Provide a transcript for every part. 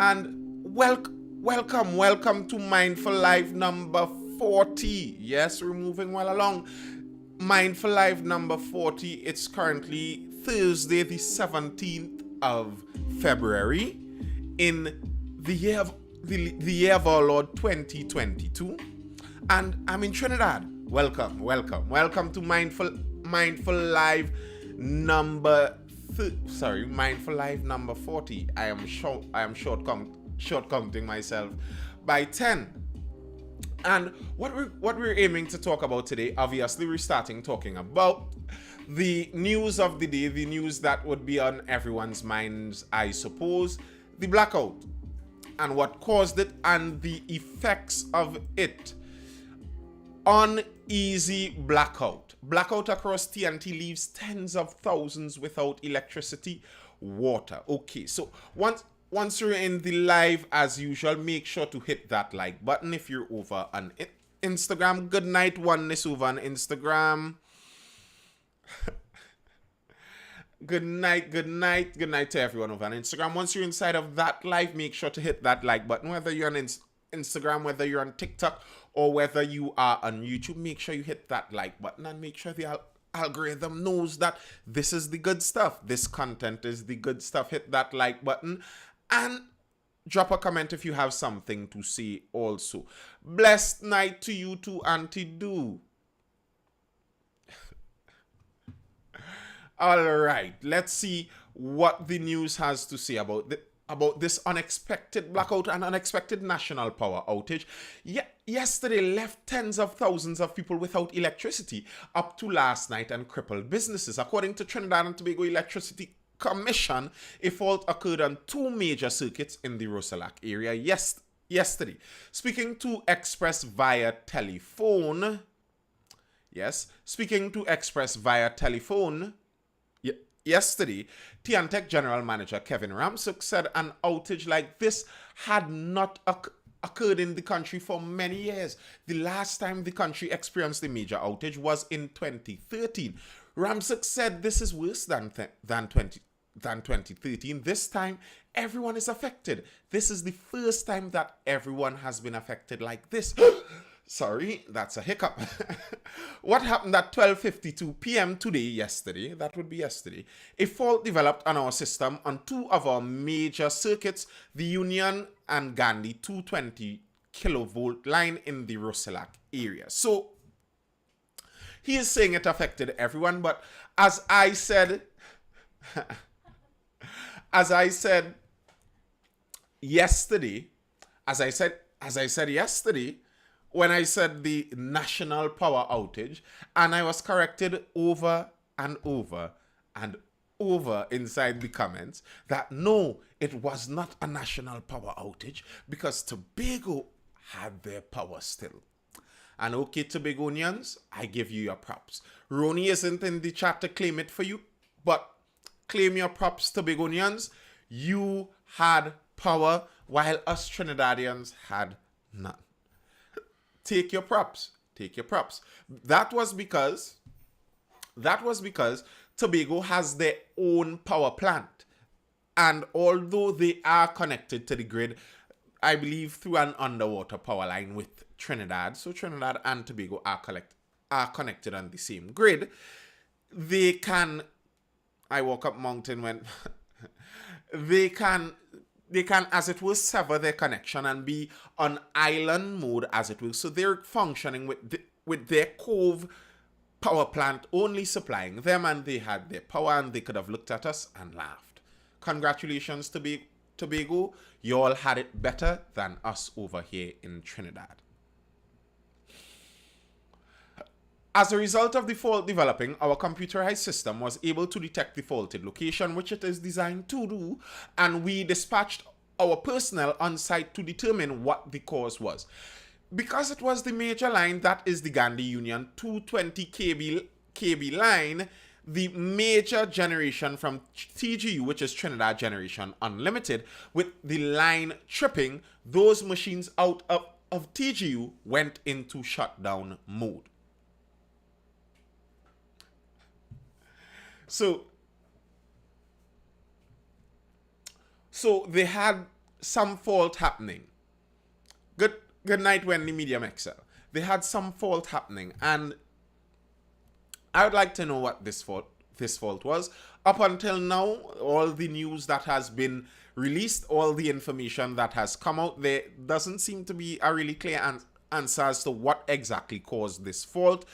And welcome to Mindful Life number 40. Yes, we're moving well along. Mindful Life number 40. It's currently Thursday, the 17th of February in the year of our Lord 2022. And I'm in Trinidad. Welcome to Mindful Live number Mindful Live number 40. I am short counting myself by 10. And what we're aiming to talk about today, obviously we're starting talking about the news of the day, the news that would be on everyone's minds, I suppose, the blackout and what caused it and the effects of it. Uneasy blackout. Blackout across TNT leaves tens of thousands without electricity, water. Okay, so once you're in the live, as usual, make sure to hit that like button if you're over on Instagram. Good night, oneness over on Instagram. Good night to everyone over on Instagram. Once you're inside of that live, make sure to hit that like button, whether you're on Instagram, whether you're on TikTok, or whether you are on YouTube. Make sure you hit that like button and make sure the algorithm knows that this is the good stuff. This content is the good stuff. Hit that like button and drop a comment if you have something to say also. Blessed night to you too, Auntie Do. All right, let's see what the news has to say about this unexpected blackout and unexpected national power outage. Yesterday left tens of thousands of people without electricity up to last night and crippled businesses. According to Trinidad and Tobago Electricity Commission, a fault occurred on two major circuits in the Rosalac area yesterday. Speaking to Express via telephone, yesterday, TNTEC General Manager Kevin Ramsuk said an outage like this had not occurred in the country for many years. The last time the country experienced a major outage was in 2013. Ramsuk said this is worse than 2013. This time, everyone is affected. This is the first time that everyone has been affected like this. Sorry, that's a hiccup. What happened at 12:52 p.m. yesterday, that would be yesterday, a fault developed on our system on two of our major circuits, the Union and Gandhi 220 kilovolt line in the Rosalac area. So, he is saying it affected everyone, but as I said yesterday, when I said the national power outage, and I was corrected over and over and over inside the comments that no, it was not a national power outage because Tobago had their power still. And okay, Tobagonians, I give you your props. Roni isn't in the chat to claim it for you, but claim your props, Tobagonians. You had power while us Trinidadians had none. Take your props. That was because Tobago has their own power plant. And although they are connected to the grid, I believe through an underwater power line with Trinidad, so Trinidad and Tobago are connected on the same grid, they can, I walk up mountain when, they can, as it were, sever their connection and be on island mode, as it were. So they're functioning with their Cove power plant only supplying them, and they had their power, and they could have looked at us and laughed. Congratulations, Tobago. You all had it better than us over here in Trinidad. As a result of the fault developing, our computerized system was able to detect the faulted location, which it is designed to do, and we dispatched our personnel on site to determine what the cause was. Because it was the major line, that is the Gandhi Union 220 kV line, the major generation from TGU, which is Trinidad Generation Unlimited, with the line tripping, those machines out of TGU went into shutdown mode. So they had some fault happening. Good night, Wendy Medium XL. They had some fault happening, and I would like to know what this fault was. Up until now, all the news that has been released, all the information that has come out, there doesn't seem to be a really clear answer as to what exactly caused this fault.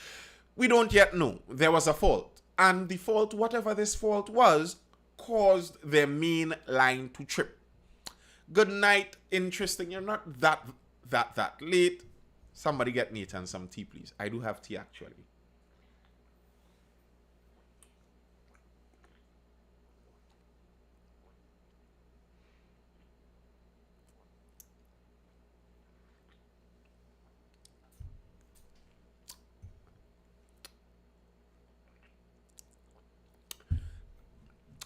We don't yet know. There was a fault, and the fault, whatever this fault was, caused their main line to trip. Good night. Interesting. You're not that late. Somebody get Nathan some tea, please. I do have tea, actually.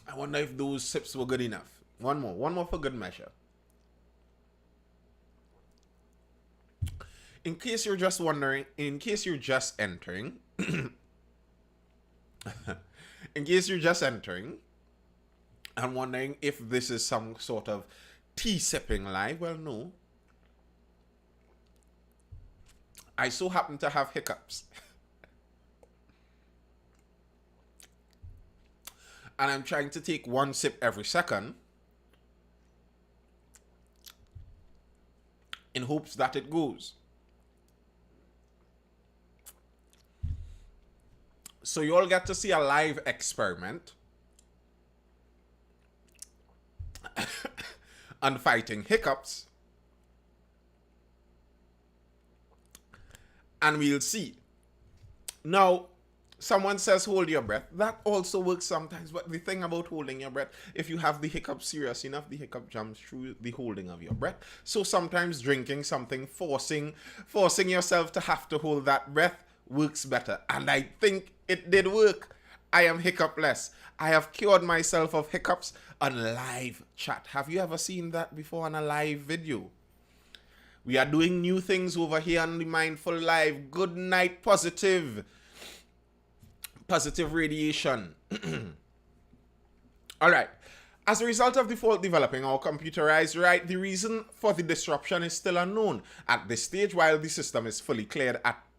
I wonder if those sips were good enough. One more for good measure. In case you're just wondering, in case you're just entering, in case you're just entering and wondering if this is some sort of tea sipping live, well, no. I so happen to have hiccups. And I'm trying to take one sip every second in hopes that it goes. So you all get to see a live experiment on fighting hiccups. And we'll see. Now, someone says hold your breath. That also works sometimes. But the thing about holding your breath, if you have the hiccup serious enough, the hiccup jumps through the holding of your breath. So sometimes drinking something, forcing yourself to have to hold that breath works better. And I think it did work. I am hiccupless. I have cured myself of hiccups on live chat. Have you ever seen that before on a live video? We are doing new things over here on the Mindful Live. Good night, positive radiation. All right. As a result of the fault developing or computerized, right, the reason for the disruption is still unknown. At this stage, while the system is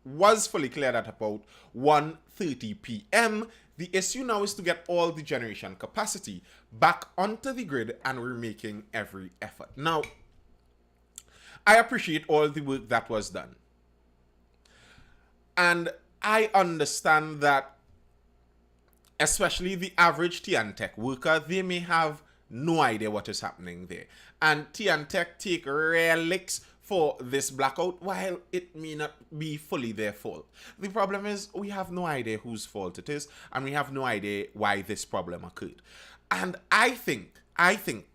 was fully cleared at about 1:30 p.m., the issue now is to get all the generation capacity back onto the grid, and we're making every effort. Now, I appreciate all the work that was done. And I understand that especially the average TN-Tech worker, they may have no idea what is happening there. And TN-Tech take rare licks for this blackout, while it may not be fully their fault. The problem is we have no idea whose fault it is, and we have no idea why this problem occurred. And I think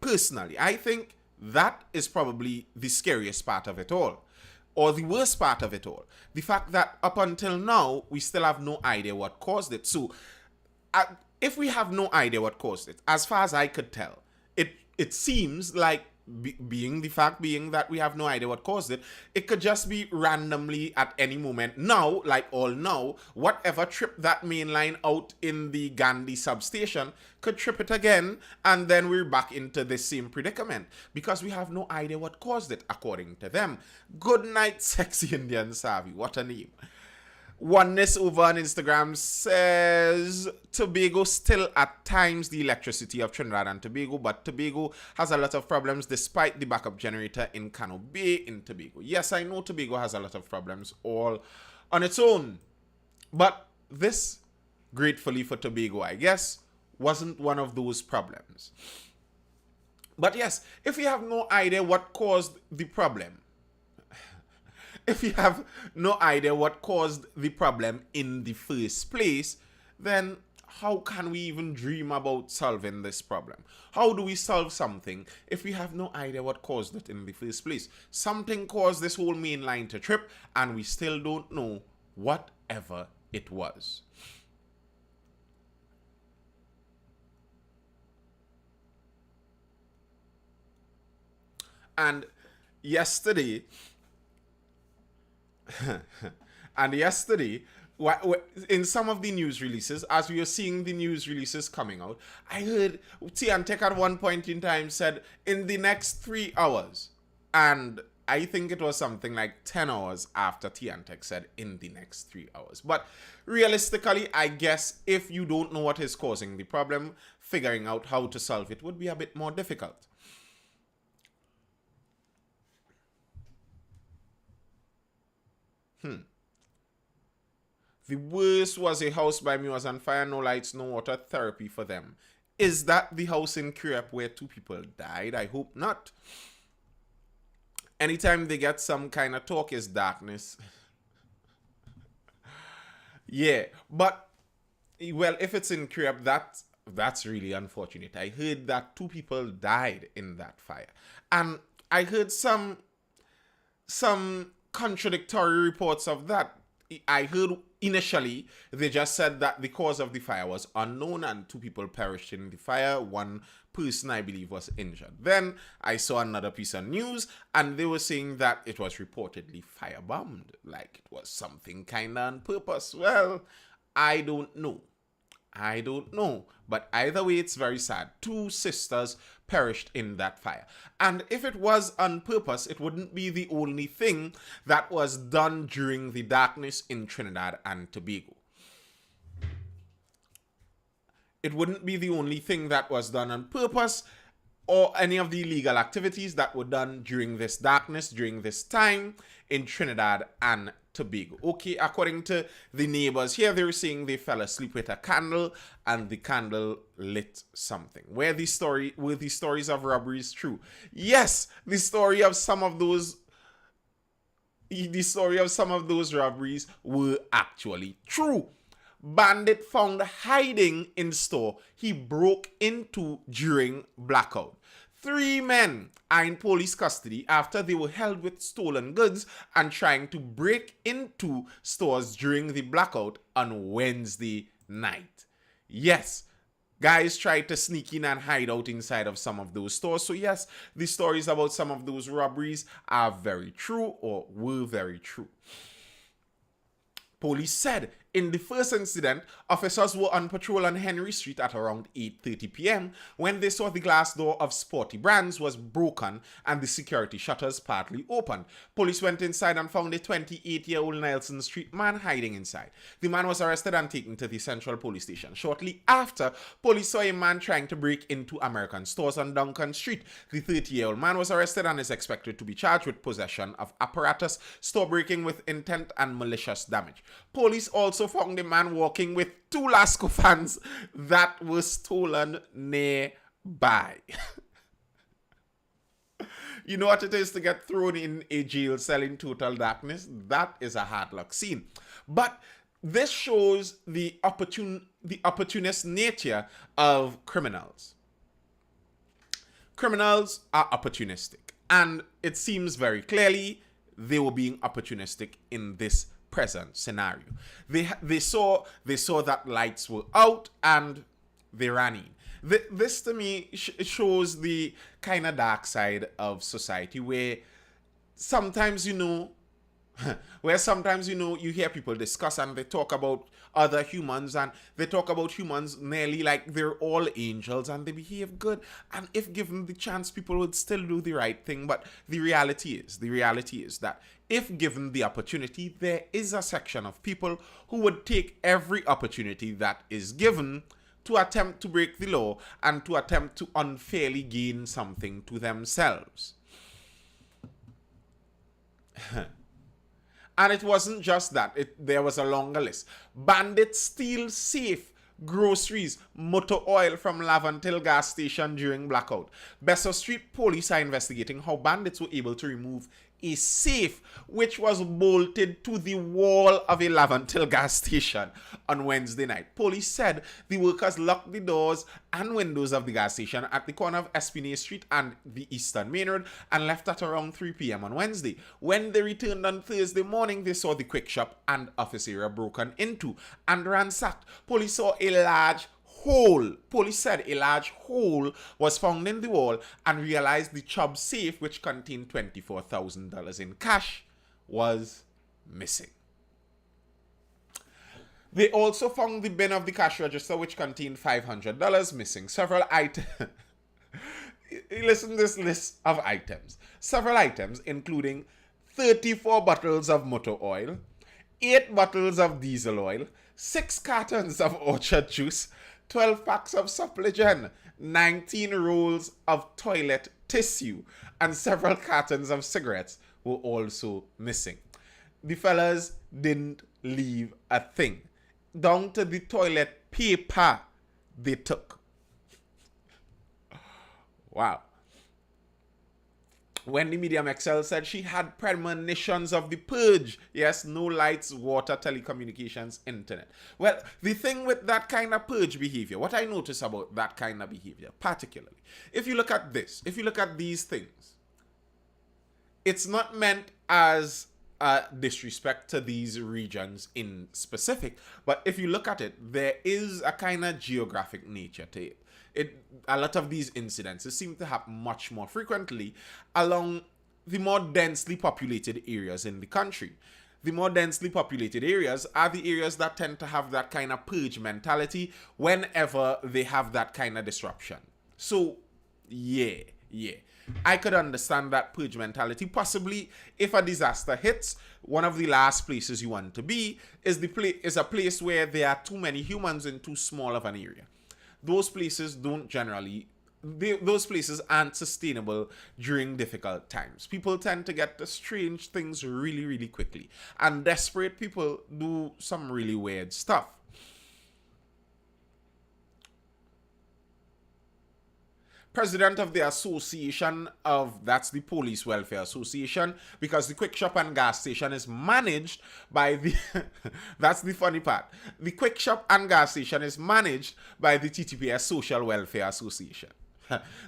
personally, that is probably the scariest part of it all, or the worst part of it all. The fact that up until now, we still have no idea what caused it. So, if we have no idea what caused it, as far as I could tell, it seems like, being that we have no idea what caused it, it could just be randomly at any moment. Now, like all now, whatever tripped that main line out in the Gandhi substation could trip it again, and then we're back into the same predicament because we have no idea what caused it, according to them. Good night, Sexy Indian Savvy. What a name. Oneness over on Instagram says Tobago still at times the electricity of Trinidad and Tobago, but Tobago has a lot of problems despite the backup generator in Cano Bay in Tobago. Yes, I know Tobago has a lot of problems all on its own, but this, gratefully for Tobago, I guess, wasn't one of those problems. But yes, if you have no idea what caused the problem, if you have no idea what caused the problem in the first place, then how can we even dream about solving this problem? How do we solve something if we have no idea what caused it in the first place? Something caused this whole main line to trip, and we still don't know whatever it was. And yesterday, in some of the news releases, as we were seeing the news releases coming out, I heard Tiantec at one point in time said in the next 3 hours. And I think it was something like 10 hours after Tiantec said in the next 3 hours. But realistically, I guess if you don't know what is causing the problem, figuring out how to solve it would be a bit more difficult. The worst was a house by me was on fire, no lights, no water, therapy for them. Is that the house in Crep where 2 people died? I hope not. Anytime they get some kind of talk is darkness. Yeah, but, well, if it's in Crep, that's really unfortunate. I heard that 2 people died in that fire. And I heard some contradictory reports of that. I heard initially they just said that the cause of the fire was unknown and 2 people perished in the fire. 1 person, I believe, was injured. Then I saw another piece of news and they were saying that it was reportedly firebombed, like it was something kind of on purpose. Well, I don't know. But either way, it's very sad. 2 sisters perished in that fire. And if it was on purpose, it wouldn't be the only thing that was done during the darkness in Trinidad and Tobago. It wouldn't be the only thing that was done on purpose or any of the illegal activities that were done during this darkness, during this time in Trinidad and Tobago. Okay, according to the neighbors here, they were saying they fell asleep with a candle and the candle lit something. Were the stories of robberies true? Yes, the story of some of those robberies were actually true. Bandit found hiding in store he broke into during blackout. 3 men are in police custody after they were held with stolen goods and trying to break into stores during the blackout on Wednesday night. Yes, guys tried to sneak in and hide out inside of some of those stores. So yes, the stories about some of those robberies are very true or were very true. Police said in the first incident, officers were on patrol on Henry Street at around 8:30 p.m. when they saw the glass door of Sporty Brands was broken and the security shutters partly opened. Police went inside and found a 28-year-old Nelson Street man hiding inside. The man was arrested and taken to the Central Police Station. Shortly after, police saw a man trying to break into American stores on Duncan Street. The 30-year-old man was arrested and is expected to be charged with possession of apparatus, store breaking with intent, and malicious damage. Police also found a man walking with 2 Lasco fans that were stolen nearby. You know what it is to get thrown in a jail cell in total darkness? That is a hard luck scene. But this shows the opportunist nature of criminals. Criminals are opportunistic, and it seems very clearly they were being opportunistic in this present scenario. They saw that lights were out and they ran in. This to me shows the kind of dark side of society where sometimes you hear people discuss and they talk about other humans and they talk about humans nearly like they're all angels and they behave good, and if given the chance people would still do the right thing. But the reality is that if given the opportunity, there is a section of people who would take every opportunity that is given to attempt to break the law and to attempt to unfairly gain something to themselves. And it wasn't just that. There was a longer list. Bandits steal safe, groceries, motor oil from Lavantil gas station during blackout. Besser Street police are investigating how bandits were able to remove a safe which was bolted to the wall of a Lavantil gas station on Wednesday night. Police said the workers locked the doors and windows of the gas station at the corner of Espinay Street and the Eastern Main Road and left at around 3 p.m. on Wednesday. When they returned on Thursday morning, they saw the quick shop and office area broken into and ransacked. Police saw a large hole. Police said a large hole was found in the wall and realized the Chubb safe, which contained $24,000 in cash, was missing. They also found the bin of the cash register, which contained $500 missing. Several items. Listen to this list of items. Several items, including 34 bottles of motor oil, 8 bottles of diesel oil, 6 cartons of orchard juice, 12 packs of Suppligen, 19 rolls of toilet tissue, and several cartons of cigarettes were also missing. The fellas didn't leave a thing. Down to the toilet paper they took. Wow. Wendy Medium XL said she had premonitions of the purge. Yes, no lights, water, telecommunications, internet. Well, the thing with that kind of purge behavior, what I notice about that kind of behavior, particularly, if you look at this, if you look at these things, it's not meant as disrespect to these regions in specific, but if you look at it, there is a kind of geographic nature to it. A lot of these incidences seem to happen much more frequently along the more densely populated areas in the country. The more densely populated areas are the areas that tend to have that kind of purge mentality whenever they have that kind of disruption. So, yeah. I could understand that purge mentality. Possibly, if a disaster hits, one of the last places you want to be is a place where there are too many humans in too small of an area. Those places those places aren't sustainable during difficult times. People tend to get to strange things really, really quickly. And desperate people do some really weird stuff. President of the association that's the Police Welfare Association, because the quick shop and gas station is managed by the, that's the funny part. The quick shop and gas station is managed by the TTPS Social Welfare Association.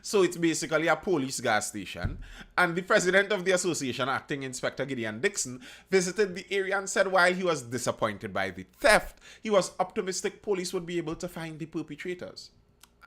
So it's basically a police gas station. And the president of the association, Acting Inspector Gideon Dixon, visited the area and said while he was disappointed by the theft, he was optimistic police would be able to find the perpetrators.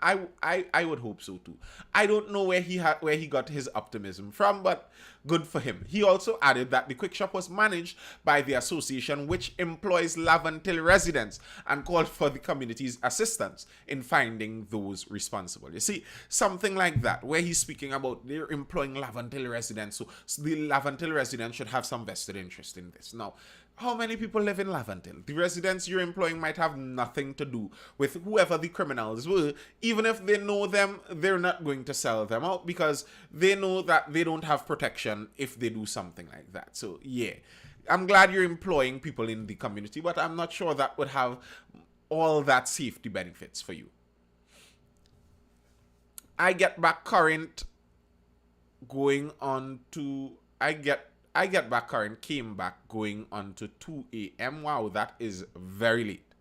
I would hope so too. I don't know where he got his optimism from, but good for him. He also added that the quick shop was managed by the association, which employs Laventille residents, and called for the community's assistance in finding those responsible. You see, something like that, where he's speaking about they're employing Laventille residents, so the Laventille residents should have some vested interest in this. Now, how many people live in Laventille? The residents you're employing might have nothing to do with whoever the criminals were. Even if they know them, they're not going to sell them out because they know that they don't have protection if they do something like that. So, yeah. I'm glad you're employing people in the community, but I'm not sure that would have all that safety benefits for you. I get back current going on to... I get back current came back going on to 2 a.m. Wow, that is very late.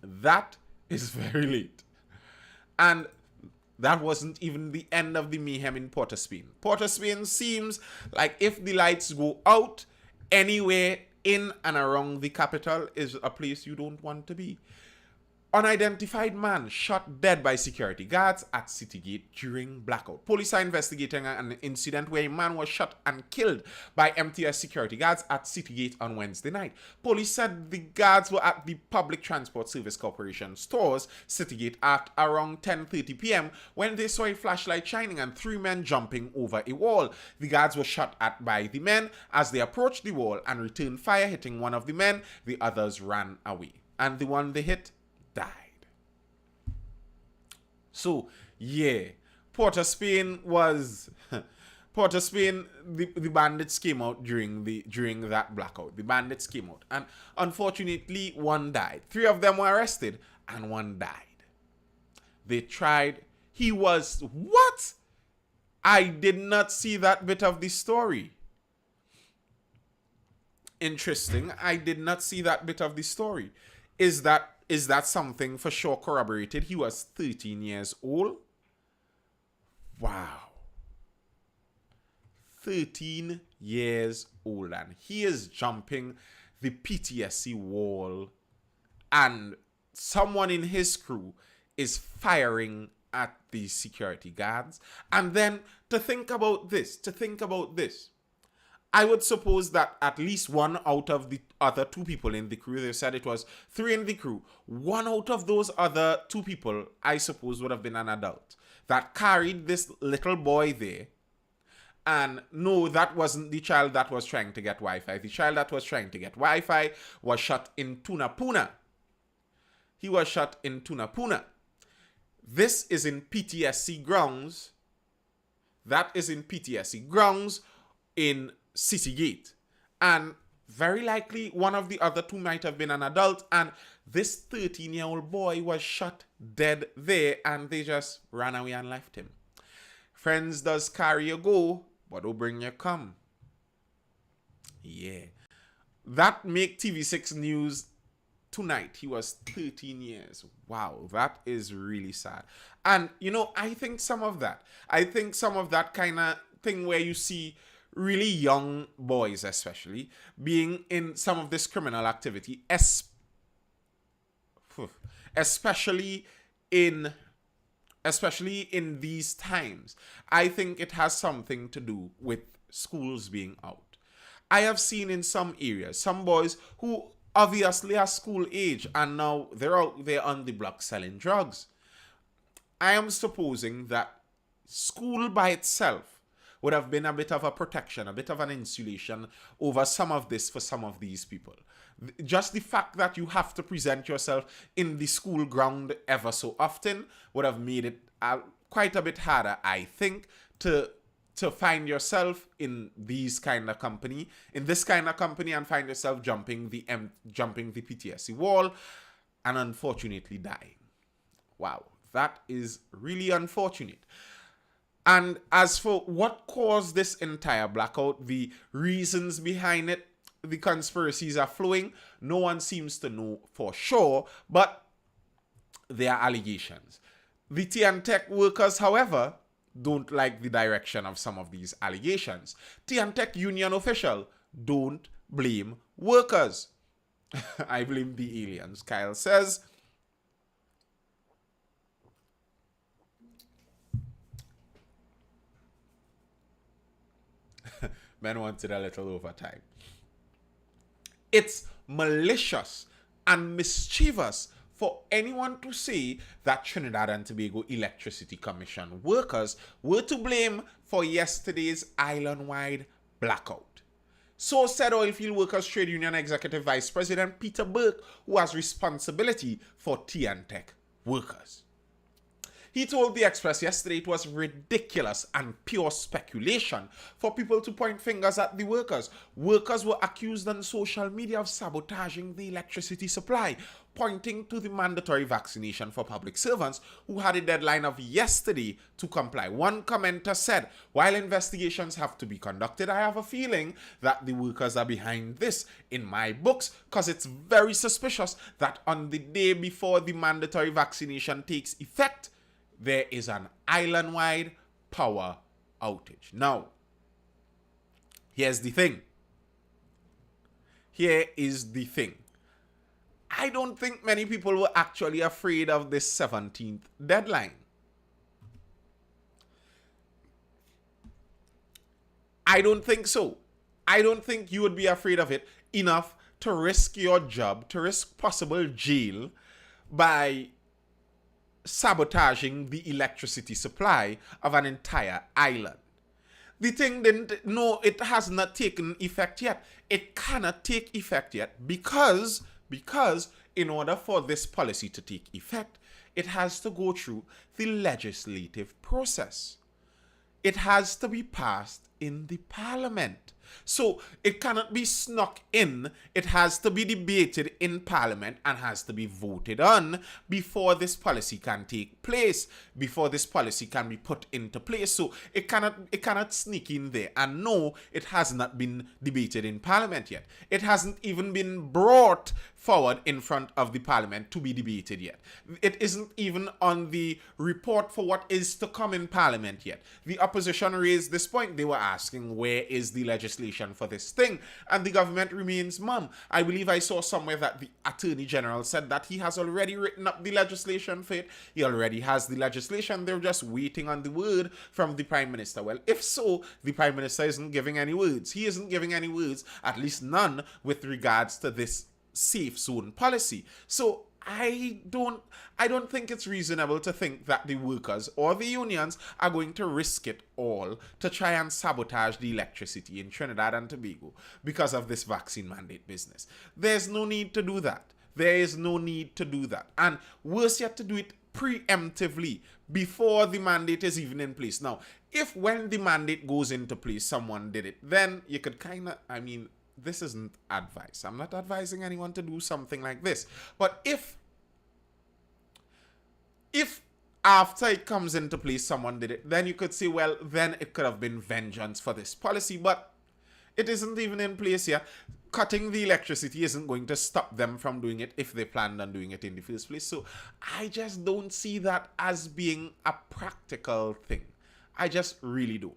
That is very late. And that wasn't even the end of the mayhem in Port of Spain. Port of Spain seems like if the lights go out, anywhere in and around the capital is a place you don't want to be. Unidentified man shot dead by security guards at Citygate during blackout. Police are investigating an incident where a man was shot and killed by MTS security guards at Citygate on Wednesday night. Police said the guards were at the Public Transport Service Corporation stores, Citygate, at around 10:30 p.m. when they saw a flashlight shining and 3 men jumping over a wall. The guards were shot at by the men as they approached the wall and returned fire, hitting one of the men. The others ran away. And the one they hit died. So, yeah, Port of Spain, the bandits came out during that blackout. The bandits came out, and unfortunately, one died. 3 of them were arrested, and 1 died. They tried. He was what? I did not see that bit of the story. Interesting. I did not see that bit of the story. Is that something for sure corroborated? He was 13 years old. Wow. 13 years old, and he is jumping the PTSD wall, and someone in his crew is firing at the security guards. And then to think about this, I would suppose that at least one out of the other two people in the crew, they said it was three in the crew, one out of those other two people, I suppose, would have been an adult that carried this little boy there. And no, that wasn't the child that was trying to get Wi-Fi. The child that was trying to get Wi-Fi was shot in Tunapuna. He was shot in Tunapuna. This is in PTSC grounds. That is in PTSC grounds in City Gate. And very likely one of the other two might have been an adult. And this 13-year-old boy was shot dead there. And they just ran away and left him. Friends does carry you go, but don't bring you come. Yeah. That make TV6 news tonight. He was 13 years. Wow, that is really sad. And, you know, I think some of that kind of thing where you see really young boys especially being in some of this criminal activity, especially in these times, I think it has something to do with schools being out. I have seen in some areas some boys who obviously are school age and now they're out there on the block selling drugs. I am supposing that school by itself would have been a bit of a protection, a bit of an insulation over some of this for some of these people. Just the fact that you have to present yourself in the school ground ever so often would have made it quite a bit harder, I think, to find yourself in this kind of company, and find yourself jumping the PTSD wall and unfortunately dying. Wow, that is really unfortunate. And as for what caused this entire blackout, the reasons behind it, the conspiracies are flowing. No one seems to know for sure, but there are allegations. The Tiantec workers, however, don't like the direction of some of these allegations. Tiantec union official don't blame workers. I blame the aliens, Kyle says. Men wanted a little overtime. It's malicious and mischievous for anyone to say that Trinidad and Tobago Electricity Commission workers were to blame for yesterday's island-wide blackout. So said Oilfield Workers Trade Union Executive Vice President Peter Burke, who has responsibility for Tiantec workers. He told the Express yesterday it was ridiculous and pure speculation for people to point fingers at the workers. Workers were accused on social media of sabotaging the electricity supply, pointing to the mandatory vaccination for public servants who had a deadline of yesterday to comply. One commenter said, while investigations have to be conducted, I have a feeling that the workers are behind this in my books because it's very suspicious that on the day before the mandatory vaccination takes effect, there is an island-wide power outage. Now, here's the thing. Here is the thing. I don't think many people were actually afraid of this 17th deadline. I don't think so. I don't think you would be afraid of it enough to risk your job, to risk possible jail by sabotaging the electricity supply of an entire island. The thing it has not taken effect yet. It cannot take effect yet because in order for this policy to take effect, it has to go through the legislative process. It has to be passed in the parliament. So it cannot be snuck in. It has to be debated in parliament and has to be voted on before this policy can take place, before this policy can be put into place. So it cannot sneak in there. And no, it has not been debated in parliament yet. It hasn't even been brought forward in front of the parliament to be debated yet. It isn't even on the report for what is to come in parliament yet. The opposition raised this point. They were asking, where is the legislation for this thing? And the government remains mum. I believe I saw somewhere that the Attorney General said that he has already written up the legislation for it. He already has the legislation. They're just waiting on the word from the Prime Minister. Well, if so, the Prime Minister isn't giving any words. He isn't giving any words, at least none, with regards to this safe zone policy. So I don't think it's reasonable to think that the workers or the unions are going to risk it all to try and sabotage the electricity in Trinidad and Tobago because of this vaccine mandate business. There's no need to do that. There is no need to do that. And worse yet, to do it preemptively before the mandate is even in place. Now, if when the mandate goes into place, someone did it, then you could kind of, this isn't advice. I'm not advising anyone to do something like this. But if after it comes into place, someone did it, then you could say, well, then it could have been vengeance for this policy. But it isn't even in place yet. Cutting the electricity isn't going to stop them from doing it if they planned on doing it in the first place. So I just don't see that as being a practical thing. I just really don't.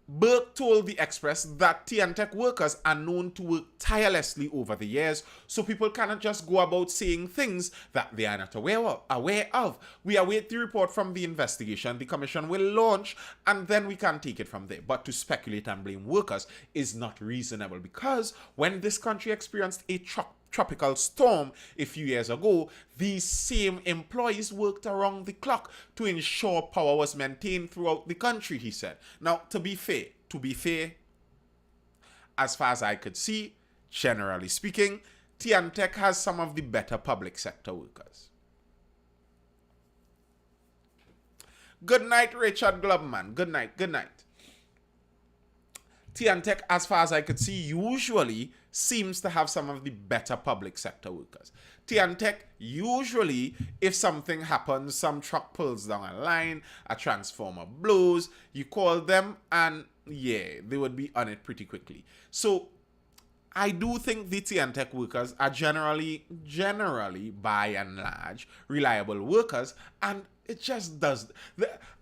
Burke told the Express that TNTech workers are known to work tirelessly over the years, so people cannot just go about saying things that they are not aware of. We await the report from the investigation the Commission will launch, and then we can take it from there. But to speculate and blame workers is not reasonable, because when this country experienced a tropical storm a few years ago, these same employees worked around the clock to ensure power was maintained throughout the country, he said. Now, to be fair, as far as I could see, generally speaking, TNTech has some of the better public sector workers. Good night, Richard Glubman. Good night. TNTech, as far as I could see, usually seems to have some of the better public sector workers. TNTech, usually, if something happens, some truck pulls down a line, a transformer blows, you call them, and yeah, they would be on it pretty quickly. So I do think the TNTech workers are generally, by and large, reliable workers, and it just does.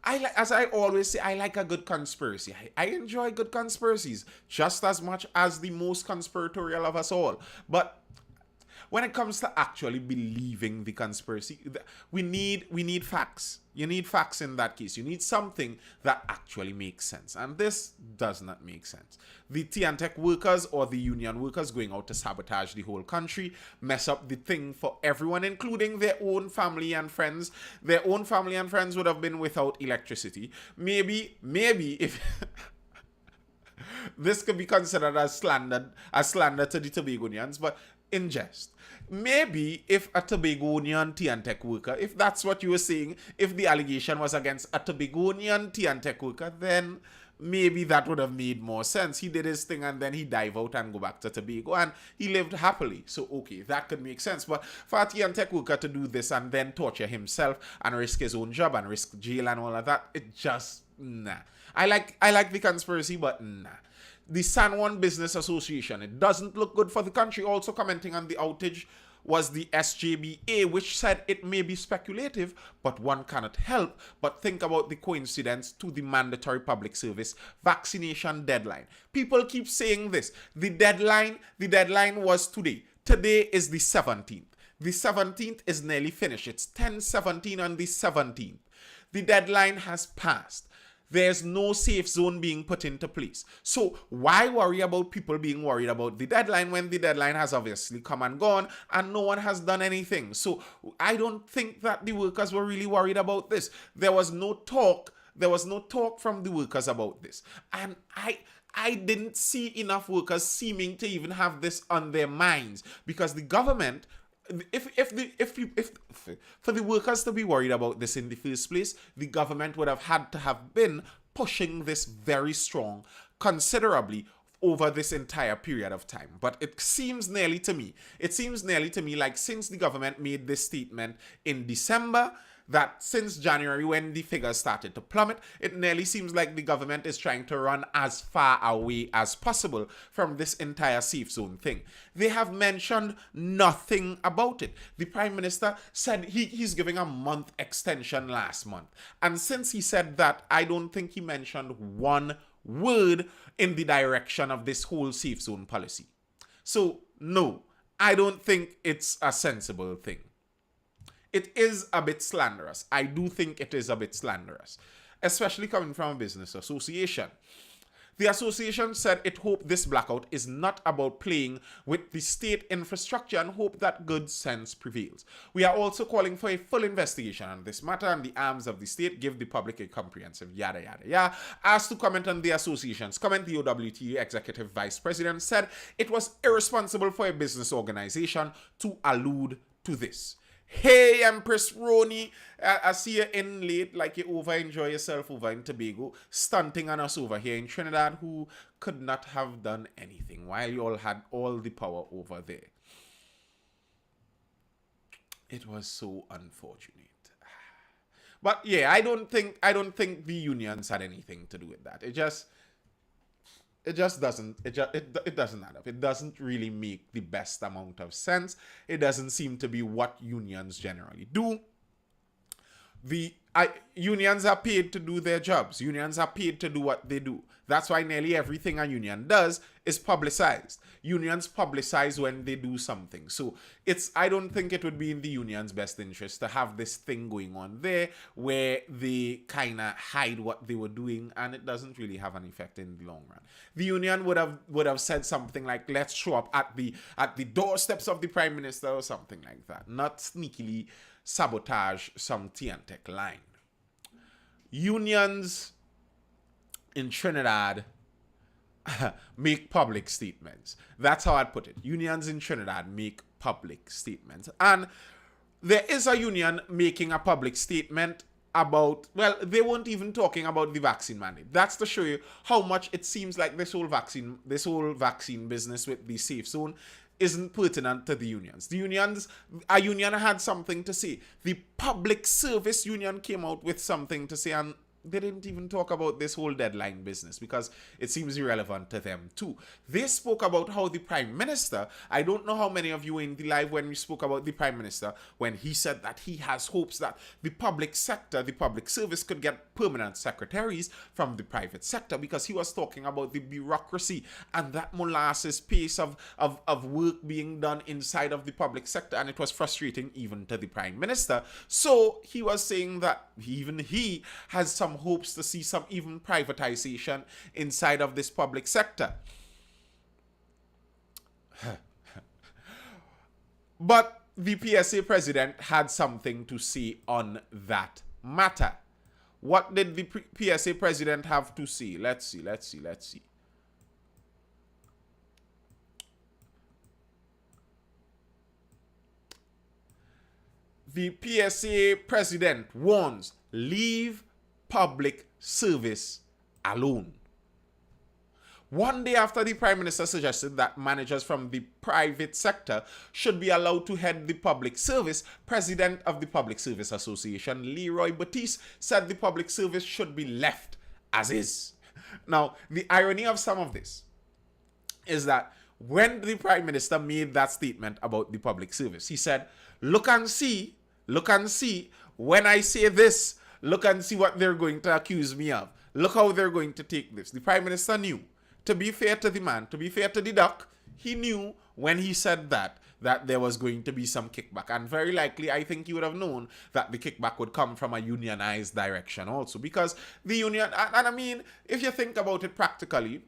As I always say, I like a good conspiracy. I enjoy good conspiracies just as much as the most conspiratorial of us all. But when it comes to actually believing the conspiracy, we need facts. You need facts in that case. You need something that actually makes sense. And this does not make sense. The TNTech workers or the union workers going out to sabotage the whole country, mess up the thing for everyone, including their own family and friends. Their own family and friends would have been without electricity. Maybe if this could be considered as slander to the Tobagonians, but in jest. Maybe if a Tobagonian TNTech worker, if that's what you were saying, if the allegation was against a Tobagonian TNTech worker, then maybe that would have made more sense. He did his thing and then he dive out and go back to Tobago and he lived happily. So, okay, that could make sense. But for a TNTech worker to do this and then torture himself and risk his own job and risk jail and all of that, it just, nah. I like the conspiracy, but nah. The San Juan Business Association, it doesn't look good for the country. Also commenting on the outage was the SJBA, which said it may be speculative, but one cannot help but think about the coincidence to the mandatory public service vaccination deadline. People keep saying this. The deadline was today. Today is the 17th. The 17th is nearly finished. It's 10:17 on the 17th. The deadline has passed. There's no safe zone being put into place. So why worry about people being worried about the deadline when the deadline has obviously come and gone and no one has done anything? So I don't think that the workers were really worried about this. There was no talk from the workers about this. And I didn't see enough workers seeming to even have this on their minds, because the government, if for the workers to be worried about this in the first place, the government would have had to have been pushing this very strong, considerably over this entire period of time. But it seems nearly to me like since the government made this statement in December, that since January, when the figures started to plummet, it nearly seems like the government is trying to run as far away as possible from this entire safe zone thing. They have mentioned nothing about it. The Prime Minister said he's giving a month extension last month. And since he said that, I don't think he mentioned one word in the direction of this whole safe zone policy. So, no, I don't think it's a sensible thing. It is a bit slanderous. I do think it is a bit slanderous, especially coming from a business association. The association said it hoped this blackout is not about playing with the state infrastructure and hope that good sense prevails. We are also calling for a full investigation on this matter and the arms of the state give the public a comprehensive yada yada yada. As to comment on the association's comment, the OWT executive vice president said it was irresponsible for a business organization to allude to this. Hey, Empress Roni, I see you in late, like you over-enjoy yourself over in Tobago, stunting on us over here in Trinidad, who could not have done anything while you all had all the power over there. It was so unfortunate. But yeah, I don't think the unions had anything to do with that. It doesn't add up. It doesn't really make the best amount of sense. It doesn't seem to be what unions generally do. Unions are paid to do their jobs. Unions are paid to do what they do. That's why nearly everything a union does is publicized. Unions publicize when they do something. So I don't think it would be in the union's best interest to have this thing going on there where they kind of hide what they were doing and it doesn't really have an effect in the long run. The union would have said something like, let's show up at the doorsteps of the Prime Minister or something like that. Not sneakily sabotage some Tech line. Unions in Trinidad make public statements. That's how I'd put it. Unions in Trinidad make public statements. And there is a union making a public statement about, well, they weren't even talking about the vaccine mandate. That's to show you how much it seems like this whole vaccine business with the safe zone isn't pertinent to the unions. A union had something to say. The public service union came out with something to say, and they didn't even talk about this whole deadline business because it seems irrelevant to them too. They spoke about how the Prime Minister, I don't know how many of you were in the live when we spoke about the Prime Minister, when he said that he has hopes that the public sector, the public service could get permanent secretaries from the private sector because he was talking about the bureaucracy and that molasses pace of work being done inside of the public sector, and it was frustrating even to the Prime Minister. So he was saying that even he has some hopes to see some even privatization inside of this public sector. But the PSA president had something to say on that matter. What did the PSA president have to say? Let's see. The PSA president warns, leave public service alone. One day after the Prime Minister suggested that managers from the private sector should be allowed to head the public service, President of the Public Service Association, Leroy Batiste, said the public service should be left as is. Now, the irony of some of this is that when the Prime Minister made that statement about the public service, he said, look and see, when I say this, look and see what they're going to accuse me of. Look how they're going to take this. The Prime Minister knew. To be fair to the man, to be fair to the duck, he knew when he said that there was going to be some kickback. And very likely, I think he would have known that the kickback would come from a unionized direction also. Because the union, and I mean, if you think about it practically,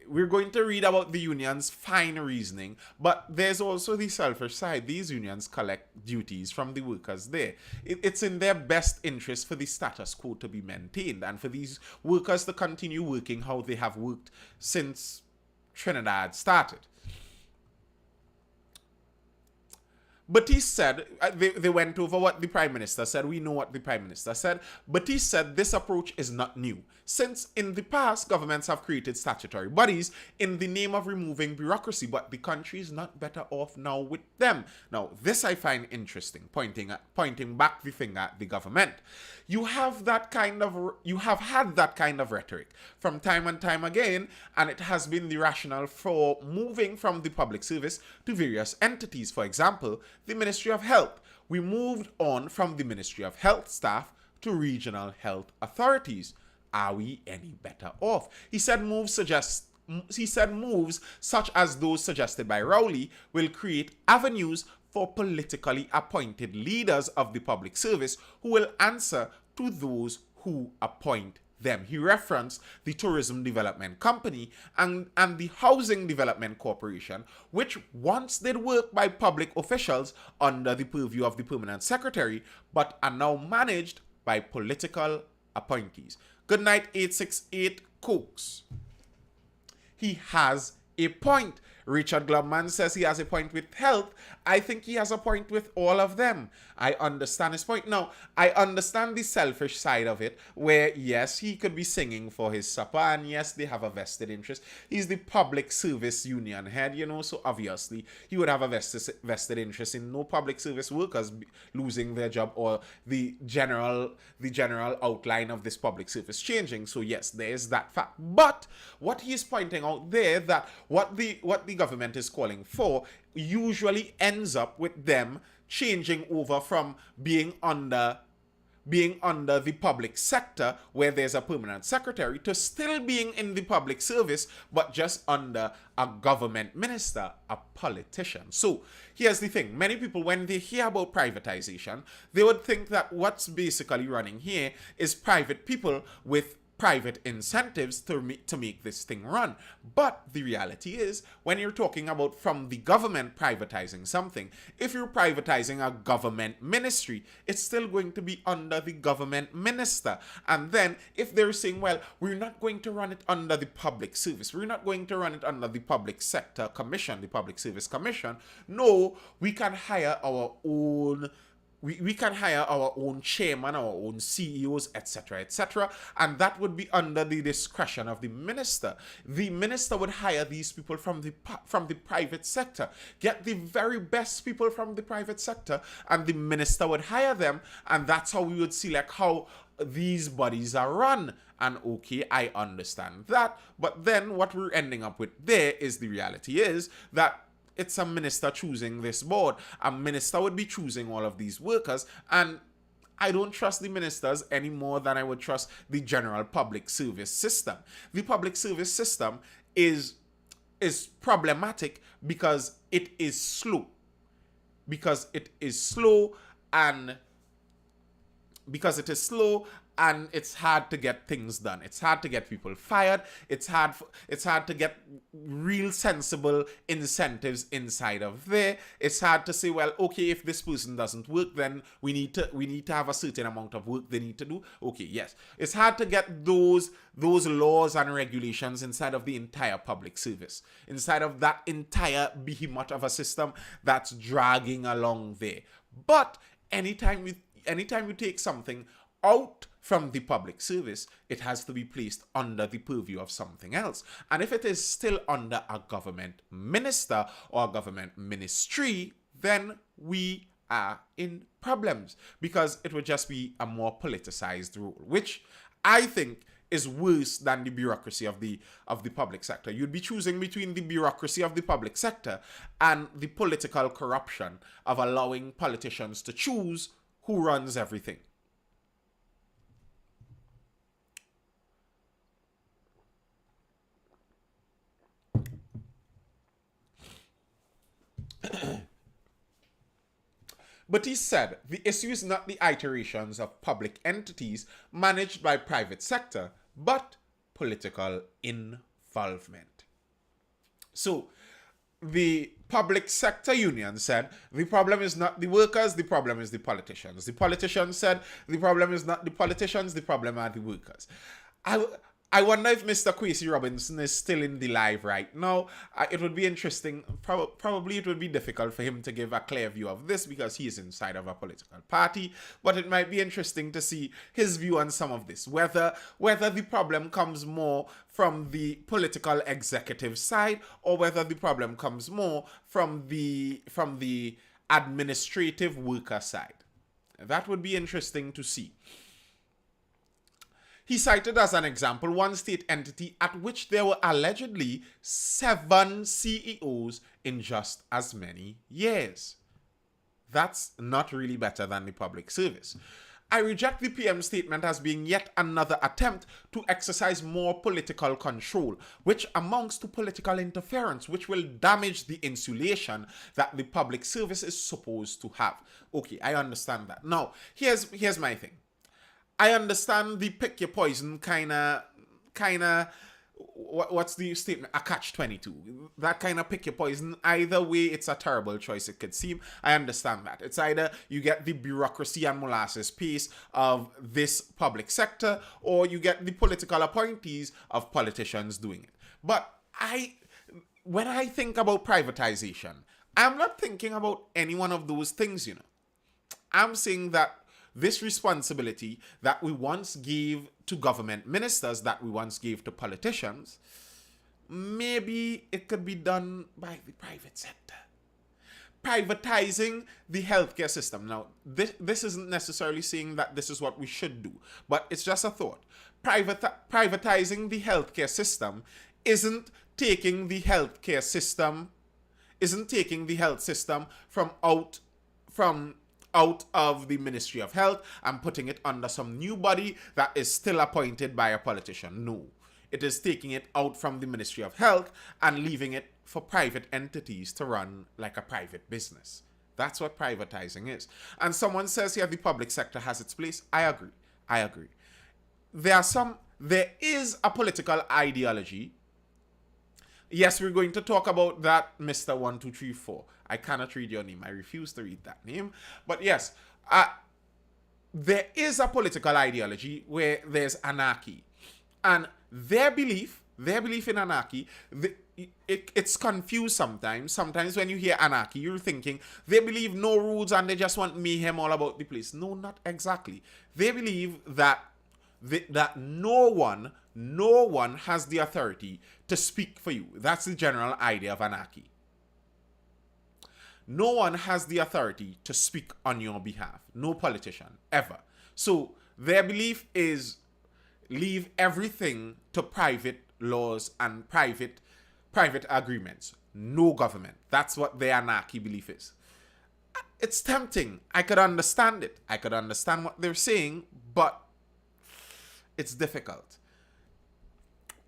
we're going to read about the union's fine reasoning, but there's also the selfish side. These unions collect duties from the workers there. It's in their best interest for the status quo to be maintained and for these workers to continue working how they have worked since Trinidad started. But he said, they went over what the Prime Minister said. We know what the Prime Minister said. But he said this approach is not new. Since in the past, governments have created statutory bodies in the name of removing bureaucracy, but the country is not better off now with them. Now, this I find interesting, pointing back the finger at the government. You have had that kind of rhetoric from time and time again, and it has been the rationale for moving from the public service to various entities. For example, the Ministry of Health. We moved on from the Ministry of Health staff to regional health authorities. Are we any better off? He said moves such as those suggested by Rowley will create avenues for politically appointed leaders of the public service who will answer to those who appoint them. He referenced the Tourism Development Company and the Housing Development Corporation, which once did work by public officials under the purview of the Permanent Secretary, but are now managed by political appointees. Good night, 868 Cokes. He has a point. Richard Glubman says he has a point with health. I think he has a point with all of them. I understand his point. Now, I understand the selfish side of it, where, yes, he could be singing for his supper, and yes, they have a vested interest. He's the public service union head, so obviously he would have a vested interest in no public service workers losing their job or the general outline of this public service changing. So yes, there is that fact. But what he is pointing out there, that what the government is calling for usually ends up with them changing over from being under the public sector where there's a permanent secretary to still being in the public service but just under a government minister, a politician. So here's the thing. Many people, when they hear about privatization, they would think that what's basically running here is private people with private incentives to make this thing run. But the reality is, when you're talking about from the government privatizing something, if you're privatizing a government ministry, it's still going to be under the government minister. And then if they're saying, well, we're not going to run it under the public service, we're not going to run it under the public sector commission, the public service commission, no, we can hire our own we can hire our own chairman, our own CEOs, etc., and that would be under the discretion of the minister. The minister would hire these people from the private sector, get the very best people from the private sector, and the minister would hire them, and that's how we would see like how these bodies are run. And okay, I understand that, but then what we're ending up with there is the reality is that it's a minister choosing this board. A minister would be choosing all of these workers, and I don't trust the ministers any more than I would trust the general public service system. The public service system is problematic because it is slow. And it's hard to get things done. It's hard to get people fired. It's hard to get real sensible incentives inside of there. It's hard to say, well, okay, if this person doesn't work, then we need to have a certain amount of work they need to do. Okay, yes. It's hard to get those laws and regulations inside of the entire public service, inside of that entire behemoth of a system that's dragging along there. But anytime you take something out from the public service, it has to be placed under the purview of something else. And if it is still under a government minister or a government ministry, then we are in problems, because it would just be a more politicized role, which I think is worse than the bureaucracy of the public sector. You'd be choosing between the bureaucracy of the public sector and the political corruption of allowing politicians to choose who runs everything. But he said the issue is not the iterations of public entities managed by private sector, but political involvement. So the public sector union said the problem is not the workers, the problem is the politicians. The politicians said the problem is not the politicians, the problem are the workers. I wonder if Mr. Kwesi Robinson is still in the live right now. It would be interesting. Probably it would be difficult for him to give a clear view of this because he is inside of a political party. But it might be interesting to see his view on some of this. Whether the problem comes more from the political executive side or whether the problem comes more from the administrative worker side. That would be interesting to see. He cited as an example one state entity at which there were allegedly 7 CEOs in just as many years. That's not really better than the public service. I reject the PM statement as being yet another attempt to exercise more political control, which amounts to political interference, which will damage the insulation that the public service is supposed to have. Okay, I understand that. Now, here's my thing. I understand the pick your poison kind of, what's the statement? A catch-22. That kind of pick your poison. Either way, it's a terrible choice, it could seem. I understand that. It's either you get the bureaucracy and molasses pace of this public sector, or you get the political appointees of politicians doing it. But when I think about privatization, I'm not thinking about any one of those things, you know. I'm saying that this responsibility that we once gave to government ministers, that we once gave to politicians, maybe it could be done by the private sector. Privatizing the healthcare system. Now, this isn't necessarily saying that this is what we should do, but it's just a thought. Privatizing the healthcare system isn't taking the health system from out of the Ministry of Health and putting it under some new body that is still appointed by a politician. No. It is taking it out from the Ministry of Health and leaving it for private entities to run like a private business. That's what privatizing is. And someone says here the public sector has its place. I agree. There is a political ideology. Yes, we're going to talk about that, Mr. 1234. I cannot read your name. I refuse to read that name. But yes, there is a political ideology where there's anarchy. And their belief in anarchy, it's confused sometimes. Sometimes when you hear anarchy, you're thinking they believe no rules and they just want mayhem all about the place. No, not exactly. They believe that no one has the authority to speak for you. That's the general idea of anarchy. No one has the authority to speak on your behalf. No politician, ever. So their belief is leave everything to private laws and private agreements. No government. That's what their anarchy belief is. It's tempting. I could understand it. I could understand what they're saying, but it's difficult.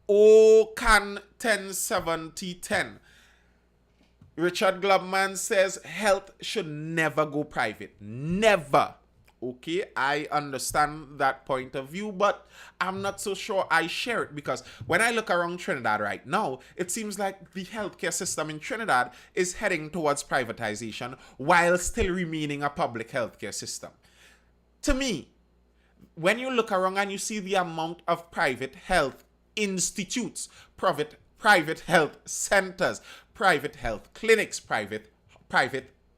Oh, can 107010. Richard Glubman says health should never go private. Never. Okay, I understand that point of view, but I'm not so sure I share it because when I look around Trinidad right now, it seems like the healthcare system in Trinidad is heading towards privatization while still remaining a public healthcare system. To me, when you look around and you see the amount of private health institutes, private health centers, private health clinics, private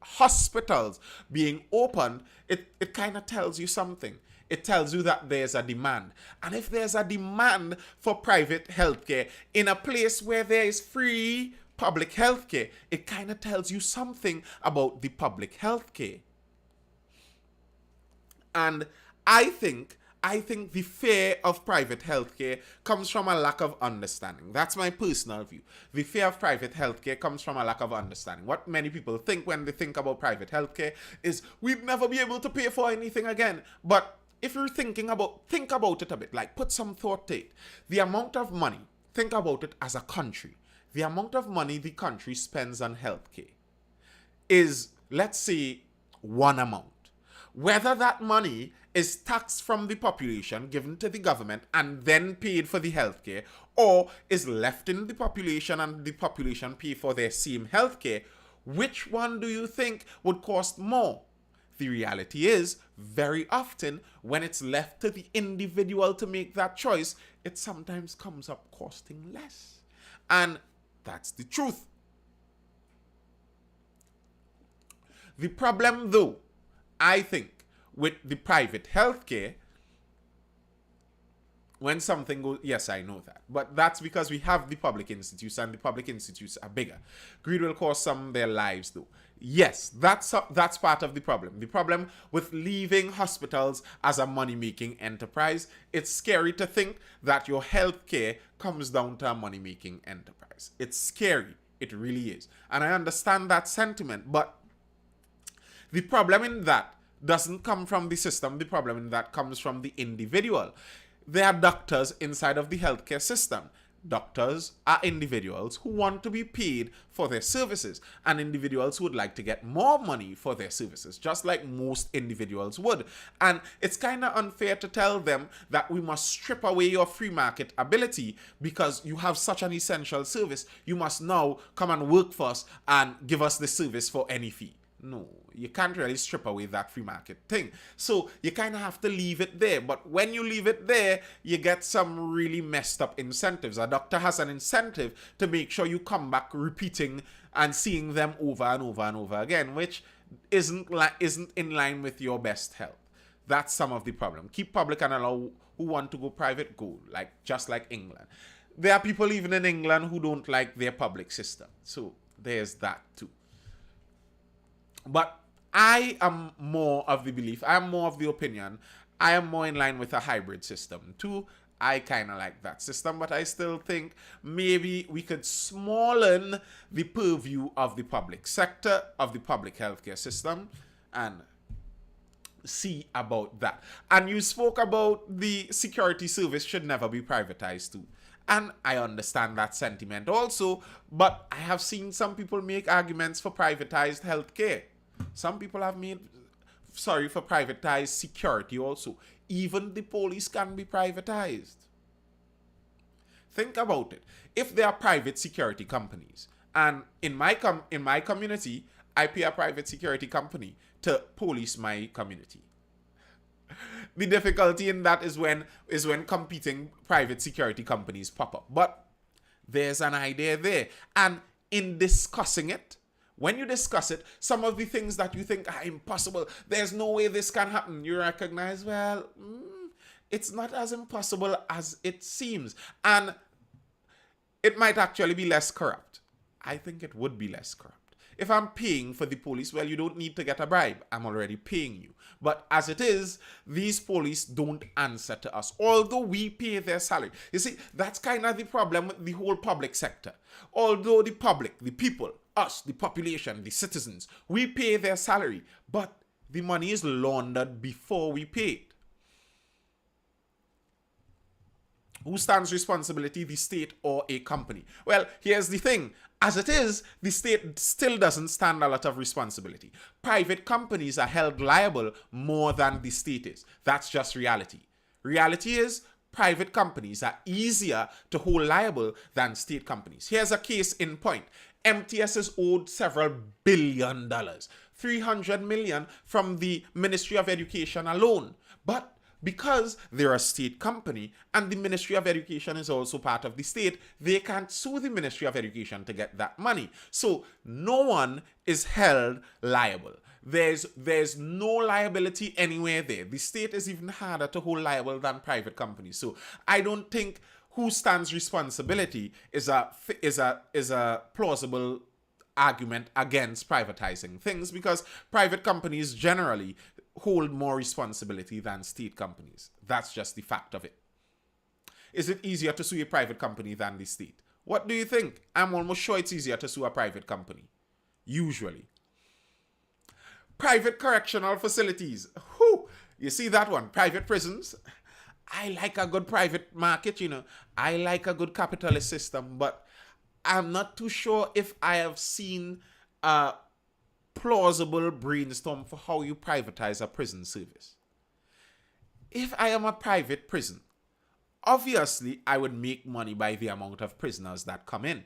hospitals being opened, it kind of tells you something. It tells you that there's a demand. And if there's a demand for private healthcare in a place where there is free public healthcare, it kind of tells you something about the public healthcare. And I think the fear of private healthcare comes from a lack of understanding. That's my personal view. The fear of private healthcare comes from a lack of understanding. What many people think when they think about private healthcare is we'd never be able to pay for anything again. But if you're think about it a bit, like put some thought to it. The amount of money, think about it as a country. The amount of money the country spends on healthcare is, let's say, one amount. Whether that money is taxed from the population, given to the government, and then paid for the healthcare, or is left in the population and the population pay for their same healthcare, which one do you think would cost more? the reality is, very often, when it's left to the individual to make that choice, it sometimes comes up costing less. And that's the truth. The problem, though, I think, with the private healthcare, when something goes, yes, I know that, but that's because we have the public institutes, and the public institutes are bigger. Greed will cost some their lives, though. Yes, that's part of the problem. The problem with leaving hospitals as a money-making enterprise, it's scary to think that your healthcare comes down to a money-making enterprise. It's scary. It really is. And I understand that sentiment, but the problem in that doesn't come from the system. The problem in that comes from the individual. There are doctors inside of the healthcare system. Doctors are individuals who want to be paid for their services, and individuals who would like to get more money for their services, just like most individuals would. And it's kind of unfair to tell them that we must strip away your free market ability because you have such an essential service. You must now come and work for us and give us the service for any fee. No, you can't really strip away that free market thing. So you kind of have to leave it there. But when you leave it there, you get some really messed up incentives. A doctor has an incentive to make sure you come back repeating and seeing them over and over and over again, which isn't in line with your best health. That's some of the problem. Keep public and allow who want to go private, go, just like England. There are people even in England who don't like their public system. So there's that too. But I am more of the belief, I am more of the opinion, I am more in line with a hybrid system too. I kind of like that system, but I still think maybe we could smallen the purview of the public sector, of the public healthcare system, and see about that. And you spoke about the security service should never be privatized too. And I understand that sentiment also, but I have seen some people make arguments for privatized healthcare. Some people have made, for privatized security also. Even the police can be privatized. Think about it. If there are private security companies, and in my community, I pay a private security company to police my community. The difficulty in that is when competing private security companies pop up. But there's an idea there. And in discussing it, when you discuss it, some of the things that you think are impossible, there's no way this can happen, you recognize, well, it's not as impossible as it seems. And it might actually be less corrupt. I think it would be less corrupt. If I'm paying for the police, well, you don't need to get a bribe. I'm already paying you. But as it is, these police don't answer to us, although we pay their salary. You see, that's kind of the problem with the whole public sector. Although the public, the people, us, the population, the citizens, we pay their salary, but the money is laundered before we pay it. Who stands responsibility, the state or a company? Well, here's the thing. As it is, the state still doesn't stand a lot of responsibility. Private companies are held liable more than the state is. That's just reality. Reality is, private companies are easier to hold liable than state companies. Here's a case in point. MTS is owed several $1 billion, 300 million from the Ministry of Education alone. But because they're a state company and the Ministry of Education is also part of the state, they can't sue the Ministry of Education to get that money. So no one is held liable. There's no liability anywhere there. The state is even harder to hold liable than private companies. So I don't think who stands responsibility is a plausible argument against privatizing things, because private companies generally hold more responsibility than state companies. That's just the fact of it. Is it easier to sue a private company than the state? What do you think? I'm almost sure it's easier to sue a private company. Usually. Private correctional facilities. Whew, you see that one? Private prisons. I like a good private market, you know. I like a good capitalist system, but I'm not too sure if I have seen a plausible brainstorm for how you privatize a prison service. If I am a private prison, obviously I would make money by the amount of prisoners that come in.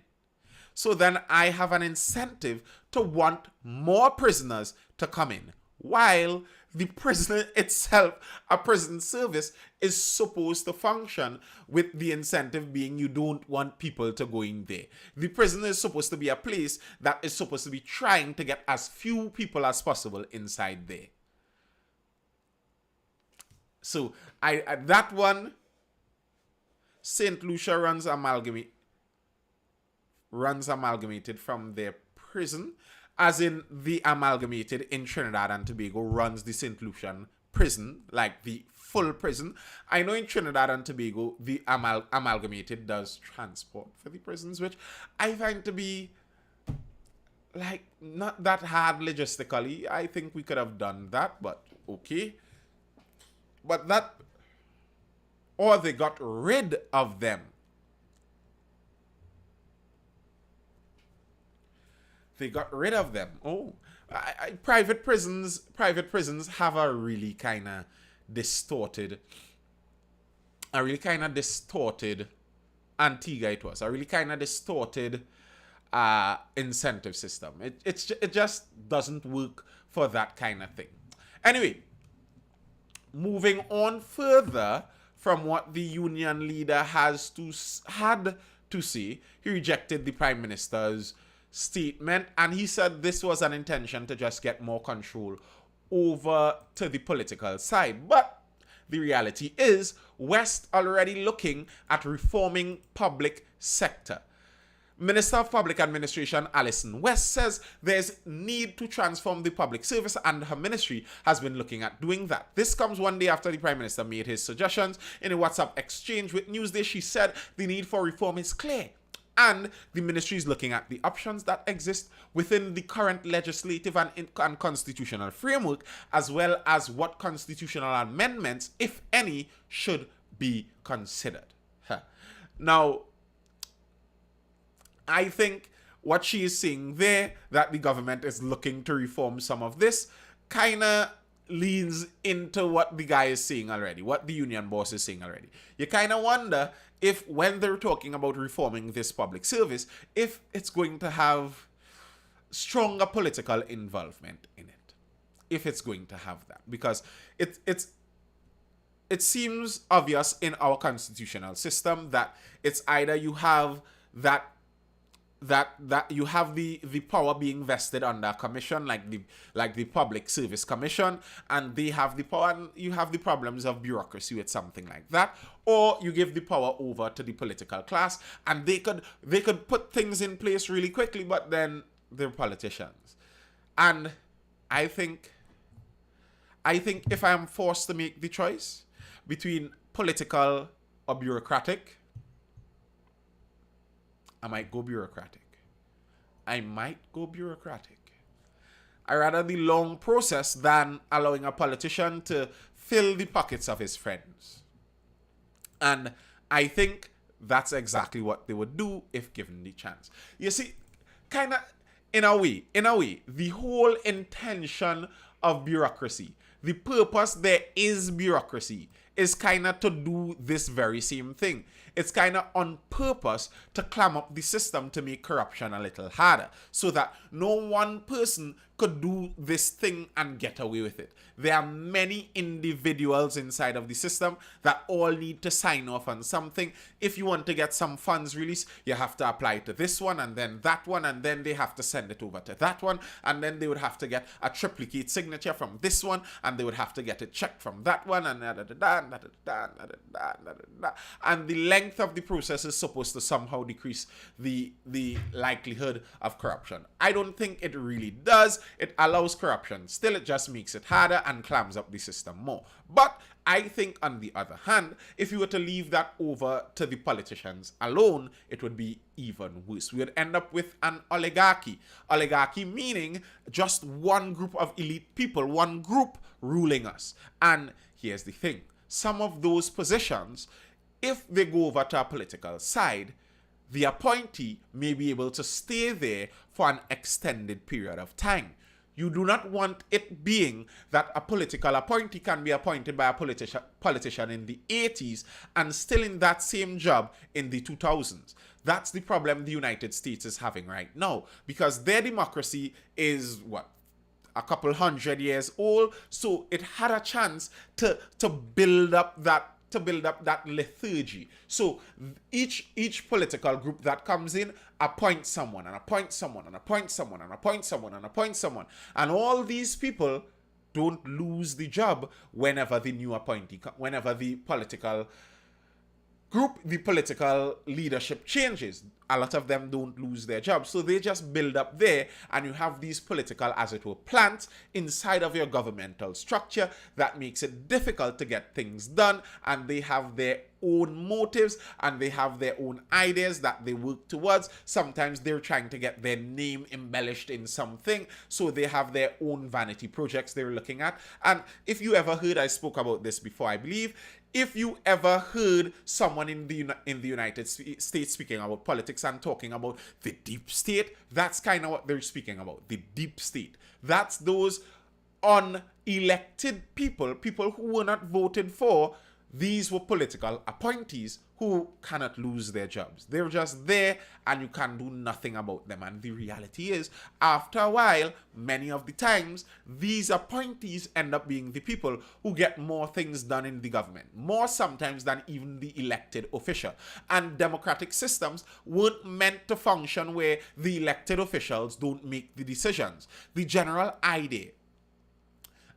So then I have an incentive to want more prisoners to come in. while the prison itself, a prison service, is supposed to function with the incentive being you don't want people to go in there. The prison is supposed to be a place that is supposed to be trying to get as few people as possible inside there. So that one, St. Lucia runs amalgamated from their prison, as in the amalgamated in Trinidad and Tobago runs the St. Lucian prison, like the full prison. I know in Trinidad and Tobago, the amalgamated does transport for the prisons, which I find to be like not that hard logistically. I think we could have done that, but okay. But that, or they got rid of them. They got rid of them. Oh, private prisons have a really kind of distorted, Antigua it was, a really kind of distorted incentive system. It just doesn't work for that kind of thing. Anyway, moving on further from what the union leader had to say, he rejected the Prime Minister's statement, and he said this was an intention to just get more control over to the political side. But the reality is, West already looking at reforming public sector. Minister of Public Administration Alison West says there's need to transform the public service, and her ministry has been looking at doing that. This comes one day after the Prime Minister made his suggestions. In a WhatsApp exchange with Newsday, she said the need for reform is clear, and the ministry is looking at the options that exist within the current legislative and constitutional framework, as well as what constitutional amendments, if any, should be considered. Now, I think what she is saying there, that the government is looking to reform some of this, kind of leans into what the guy is saying already, what the union boss is saying already. You kind of wonder if, when they're talking about reforming this public service, if it's going to have stronger political involvement in it. If it's going to have that. Because it seems obvious in our constitutional system that it's either you have that you have the power being vested under a commission like the Public Service Commission, and they have the power, and you have the problems of bureaucracy with something like that, or you give the power over to the political class, and they could put things in place really quickly, but then they're politicians. And I think if I am forced to make the choice between political or bureaucratic, I might go bureaucratic. I rather the long process than allowing a politician to fill the pockets of his friends. And I think that's exactly what they would do if given the chance. You see, kind of, in a way, the whole intention of bureaucracy, the purpose there is bureaucracy, is kind of to do this very same thing. It's kind of on purpose to clam up the system to make corruption a little harder, so that no one person could do this thing and get away with it. There are many individuals inside of the system that all need to sign off on something. If you want to get some funds released, you have to apply to this one and then that one, and then they have to send it over to that one, and then they would have to get a triplicate signature from this one, and they would have to get it checked from that one, and and the length of the process is supposed to somehow decrease the likelihood of corruption. I don't think it really does. It allows corruption. Still, it just makes it harder and clams up the system more. But I think, on the other hand, if you were to leave that over to the politicians alone, it would be even worse. We would end up with an oligarchy. Oligarchy meaning just one group of elite people, one group ruling us. And here's the thing. Some of those positions, if they go over to a political side, the appointee may be able to stay there for an extended period of time. You do not want it being that a political appointee can be appointed by a politician in the 80s and still in that same job in the 2000s. That's the problem the United States is having right now, because their democracy is, a couple 100 years old, so it had a chance to build up that lethargy. So each political group that comes in appoints someone and appoints someone and appoints someone and appoints someone and appoints someone, and all these people don't lose the job whenever the new appointee, whenever the political group, the political leadership changes. A lot of them don't lose their jobs. So they just build up there, and you have these political, as it were, plants inside of your governmental structure that makes it difficult to get things done, and they have their own motives and they have their own ideas that they work towards. Sometimes they're trying to get their name embellished in something, so they have their own vanity projects they're looking at. And if you ever heard, I spoke about this before, I believe, if you ever heard someone in the United States speaking about politics and talking about the deep state, that's kind of what they're speaking about, the deep state. That's those unelected people who were not voted for. These were political appointees who cannot lose their jobs. They're just there and you can do nothing about them. And the reality is, after a while, many of the times, these appointees end up being the people who get more things done in the government, more sometimes than even the elected official. And democratic systems weren't meant to function where the elected officials don't make the decisions. The general idea,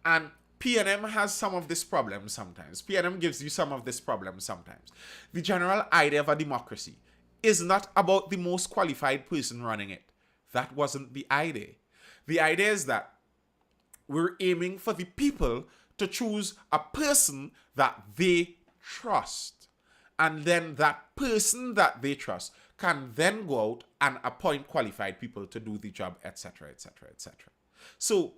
and PNM has some of this problem sometimes. PNM gives you some of this problem sometimes. The general idea of a democracy is not about the most qualified person running it. That wasn't the idea. The idea is that we're aiming for the people to choose a person that they trust. And then that person that they trust can then go out and appoint qualified people to do the job, etc., etc., etc. So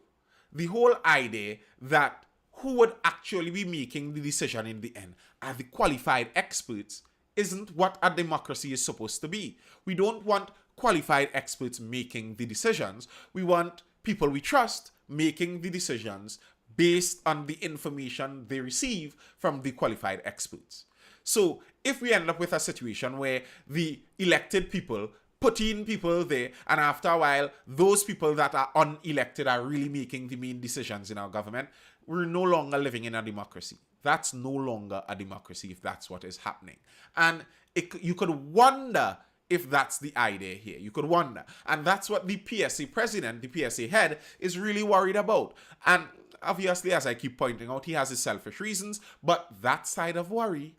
the whole idea that who would actually be making the decision in the end are the qualified experts isn't what a democracy is supposed to be. We don't want qualified experts making the decisions. We want people we trust making the decisions based on the information they receive from the qualified experts. So if we end up with a situation where the elected people put in people there, and after a while, those people that are unelected are really making the main decisions in our government, we're no longer living in a democracy. That's no longer a democracy if that's what is happening. And you could wonder if that's the idea here. You could wonder. And that's what the PSA president, the PSA head, is really worried about. And obviously, as I keep pointing out, he has his selfish reasons, but that side of worry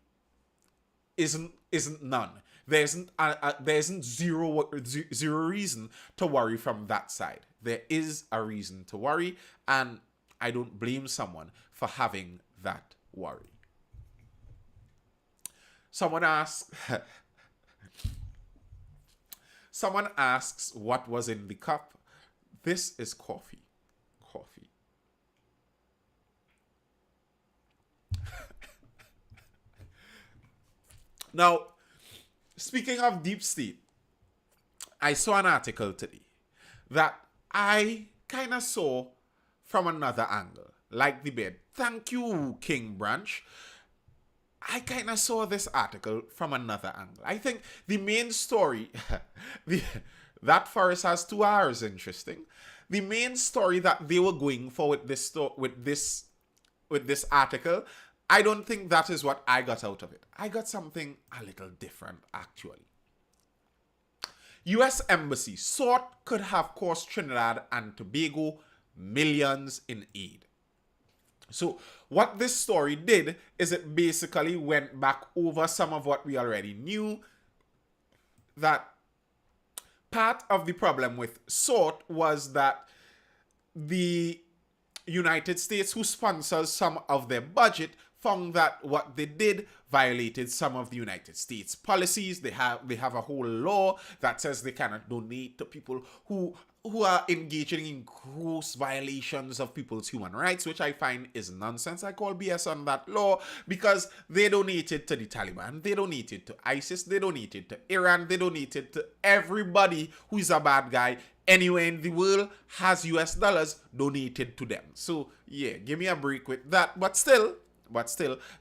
isn't none. There isn't zero reason to worry from that side. There is a reason to worry, and I don't blame someone for having that worry. Someone asks what was in the cup. This is coffee. Coffee. Now, speaking of deep state, I saw an article today that I kind of saw from another angle, like the bed. Thank you, King Branch. I kind of saw this article from another angle. I think the main story, that forest has 2 hours, interesting. The main story that they were going for with this article, I don't think that is what I got out of it. I got something a little different, actually. U.S. Embassy sought could have cost Trinidad and Tobago millions in aid. So what this story did is it basically went back over some of what we already knew, that part of the problem with SORT was that the United States, who sponsors some of their budget, found that what they did violated some of the United States policies. They have a whole law that says they cannot donate to people who are engaging in gross violations of people's human rights, which I find is nonsense. I call BS on that law, because they donated to the Taliban, they donated to ISIS, they donated to Iran, they donated to everybody who is a bad guy anywhere in the world has US dollars donated to them. So yeah, give me a break with that. But still,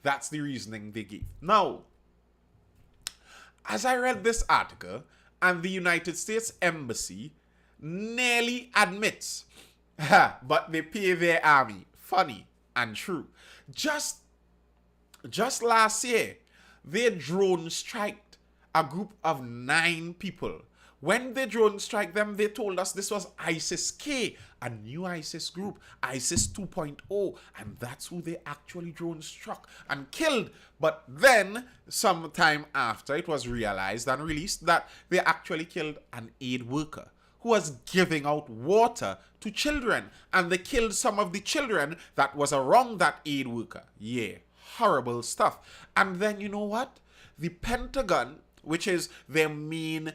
that's the reasoning they gave. Now, as I read this article, and the United States Embassy nearly admits But they pay their army. Funny and true. Just last year, they drone striked a group of 9 people. When they drone strike them, they told us this was ISIS-K, a new ISIS group, ISIS 2.0, and that's who they actually drone struck and killed. But then, sometime after, it was realized and released that they actually killed an aid worker who was giving out water to children, and they killed some of the children that was around that aid worker. Yeah, horrible stuff. And then you know what? The Pentagon, which is their main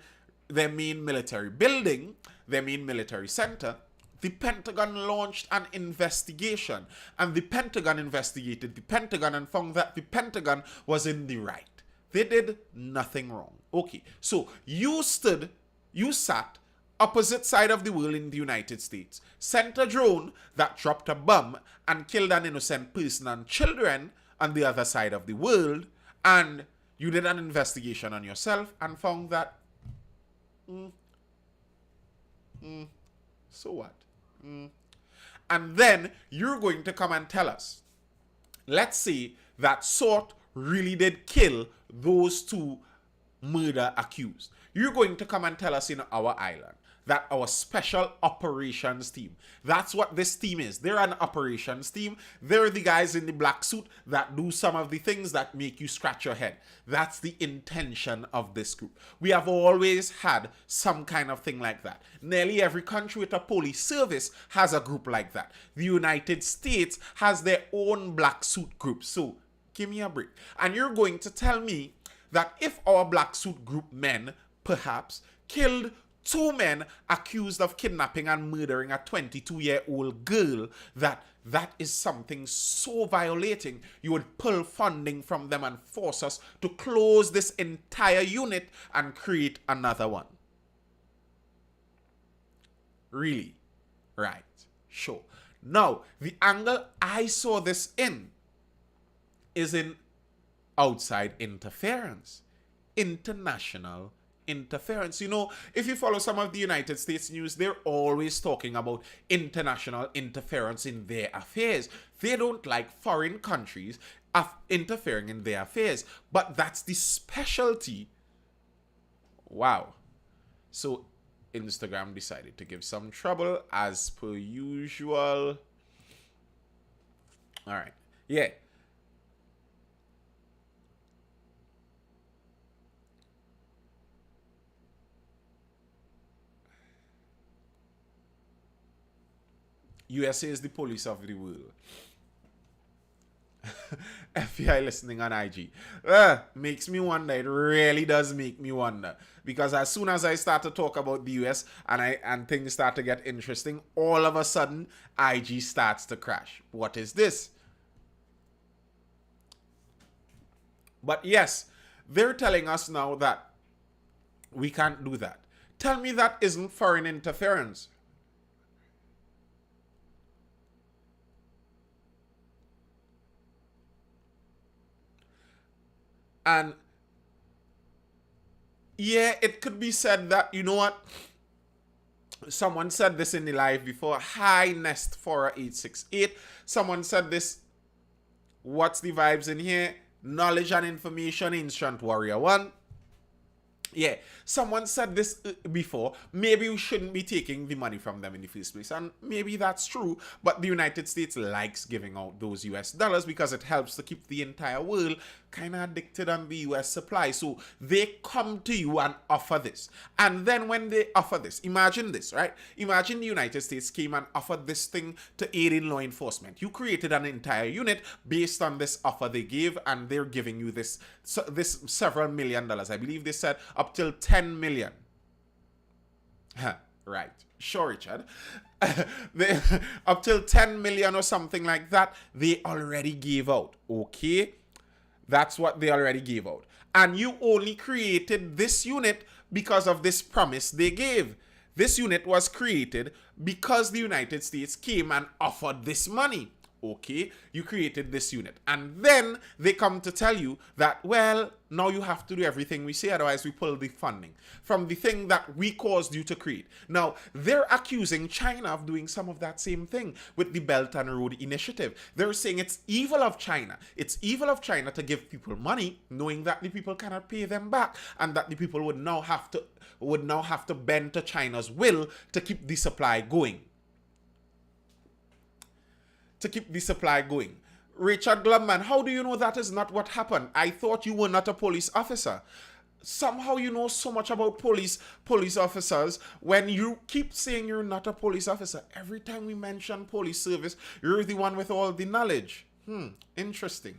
military building, their main military center, the Pentagon launched an investigation, and the Pentagon investigated the Pentagon and found that the Pentagon was in the right. They did nothing wrong. Okay, so you sat opposite side of the world in the United States, sent a drone that dropped a bomb and killed an innocent person and children on the other side of the world, and you did an investigation on yourself and found that so what? And then you're going to come and tell us, let's say that SWOT really did kill those 2 murder accused. You're going to come and tell us in our island that our special operations team, that's what this team is. They're an operations team. They're the guys in the black suit that do some of the things that make you scratch your head. That's the intention of this group. We have always had some kind of thing like that. Nearly every country with a police service has a group like that. The United States has their own black suit group. So give me a break. And you're going to tell me that if our black suit group men perhaps killed 2 men accused of kidnapping and murdering a 22-year-old girl, that is something so violating, you would pull funding from them and force us to close this entire unit and create another one. Really? Right. Sure. Now, the angle I saw this in is in outside interference. International interference. You know, if you follow some of the United States news, they're always talking about international interference in their affairs. They don't like foreign countries interfering in their affairs, but that's the specialty. Wow. So Instagram decided to give some trouble as per usual. All right. Yeah. USA is the police of the world. FBI listening on IG. Makes me wonder. It really does make me wonder. Because as soon as I start to talk about the US and things start to get interesting, all of a sudden, IG starts to crash. What is this? But yes, they're telling us now that we can't do that. Tell me that isn't foreign interference. And yeah, it could be said that, you know what? Someone said this in the live before. Hi, Nest4868. Someone said this. What's the vibes in here? Knowledge and information, Instant Warrior 1. Yeah, someone said this before. Maybe we shouldn't be taking the money from them in the first place. And maybe that's true. But the United States likes giving out those US dollars because it helps to keep the entire world kind of addicted on the US supply. So they come to you and offer this. And then when they offer this, imagine this, right? Imagine the United States came and offered this thing to aid in law enforcement. You created an entire unit based on this offer they gave, and they're giving you this several $1 million. I believe they said up till 10 million. Right. Sure, Richard. Up till 10 million or something like that, they already gave out. Okay? That's what they already gave out. And you only created this unit because of this promise they gave. This unit was created because the United States came and offered this money. Okay, you created this unit. And then they come to tell you that, well, now you have to do everything we say, otherwise we pull the funding from the thing that we caused you to create. Now, they're accusing China of doing some of that same thing with the Belt and Road Initiative. They're saying it's evil of China. It's evil of China to give people money, knowing that the people cannot pay them back, and that the people would now have to bend to China's will to keep the supply going. Richard Glubman, how do you know that is not what happened? I thought you were not a police officer. Somehow you know so much about police officers when you keep saying you're not a police officer. Every time we mention police service, you're the one with all the knowledge. Interesting.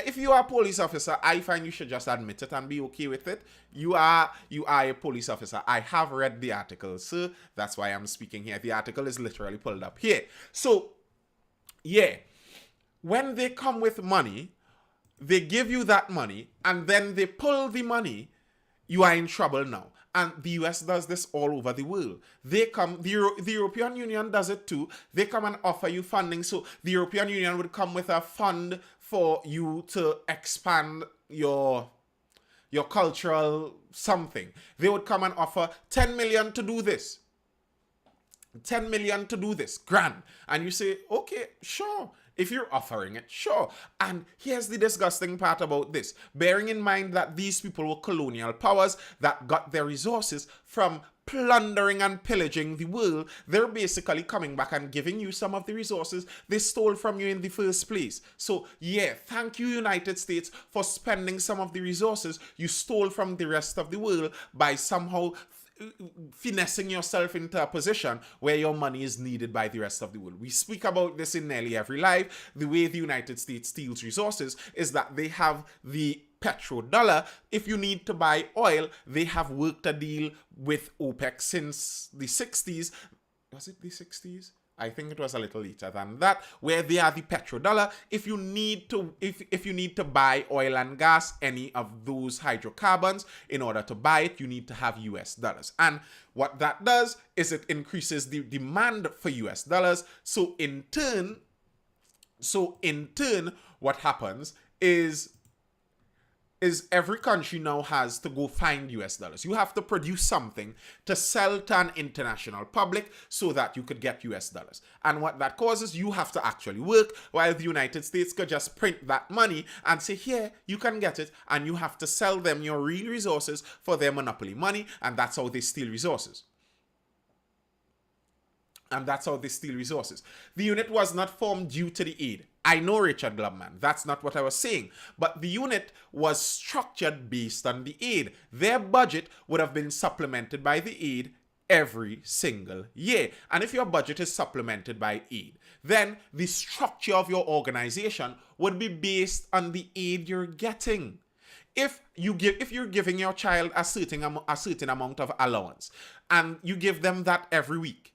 If you are a police officer, I find you should just admit it and be okay with it. You are a police officer. I have read the article, sir. That's why I'm speaking here. The article is literally pulled up here. So, yeah, when they come with money, they give you that money, and then they pull the money, you are in trouble now. And the US does this all over the world. They come, the European Union does it too. They come and offer you funding. So the European Union would come with a fund for you to expand your cultural something. They would come and offer 10 million to do this. 10 million to do this, grand. And you say, okay, sure. If you're offering it, sure. And here's the disgusting part about this. Bearing in mind that these people were colonial powers that got their resources from plundering and pillaging the world, they're basically coming back and giving you some of the resources they stole from you in the first place. So, yeah, thank you, United States, for spending some of the resources you stole from the rest of the world by somehow finessing yourself into a position where your money is needed by the rest of the world. We speak about this in nearly every live. The way the United States steals resources is that they have the petrodollar. If you need to buy oil, they have worked a deal with OPEC since the 60s. Was it the 60s? I think it was a little later than that, where they are the petrodollar. If you need to buy oil and gas, any of those hydrocarbons, in order to buy it, you need to have US dollars. And what that does is it increases the demand for US dollars. So in turn, what happens is every country now has to go find US dollars. You have to produce something to sell to an international public so that you could get US dollars. And what that causes, you have to actually work, while the United States could just print that money and say, here, you can get it, and you have to sell them your real resources for their monopoly money, and that's how they steal resources. The unit was not formed due to the aid. I know, Richard Glubman, that's not what I was saying. But the unit was structured based on the aid. Their budget would have been supplemented by the aid every single year. And if your budget is supplemented by aid, then the structure of your organization would be based on the aid you're getting. If you're giving your child a certain amount of allowance, and you give them that every week,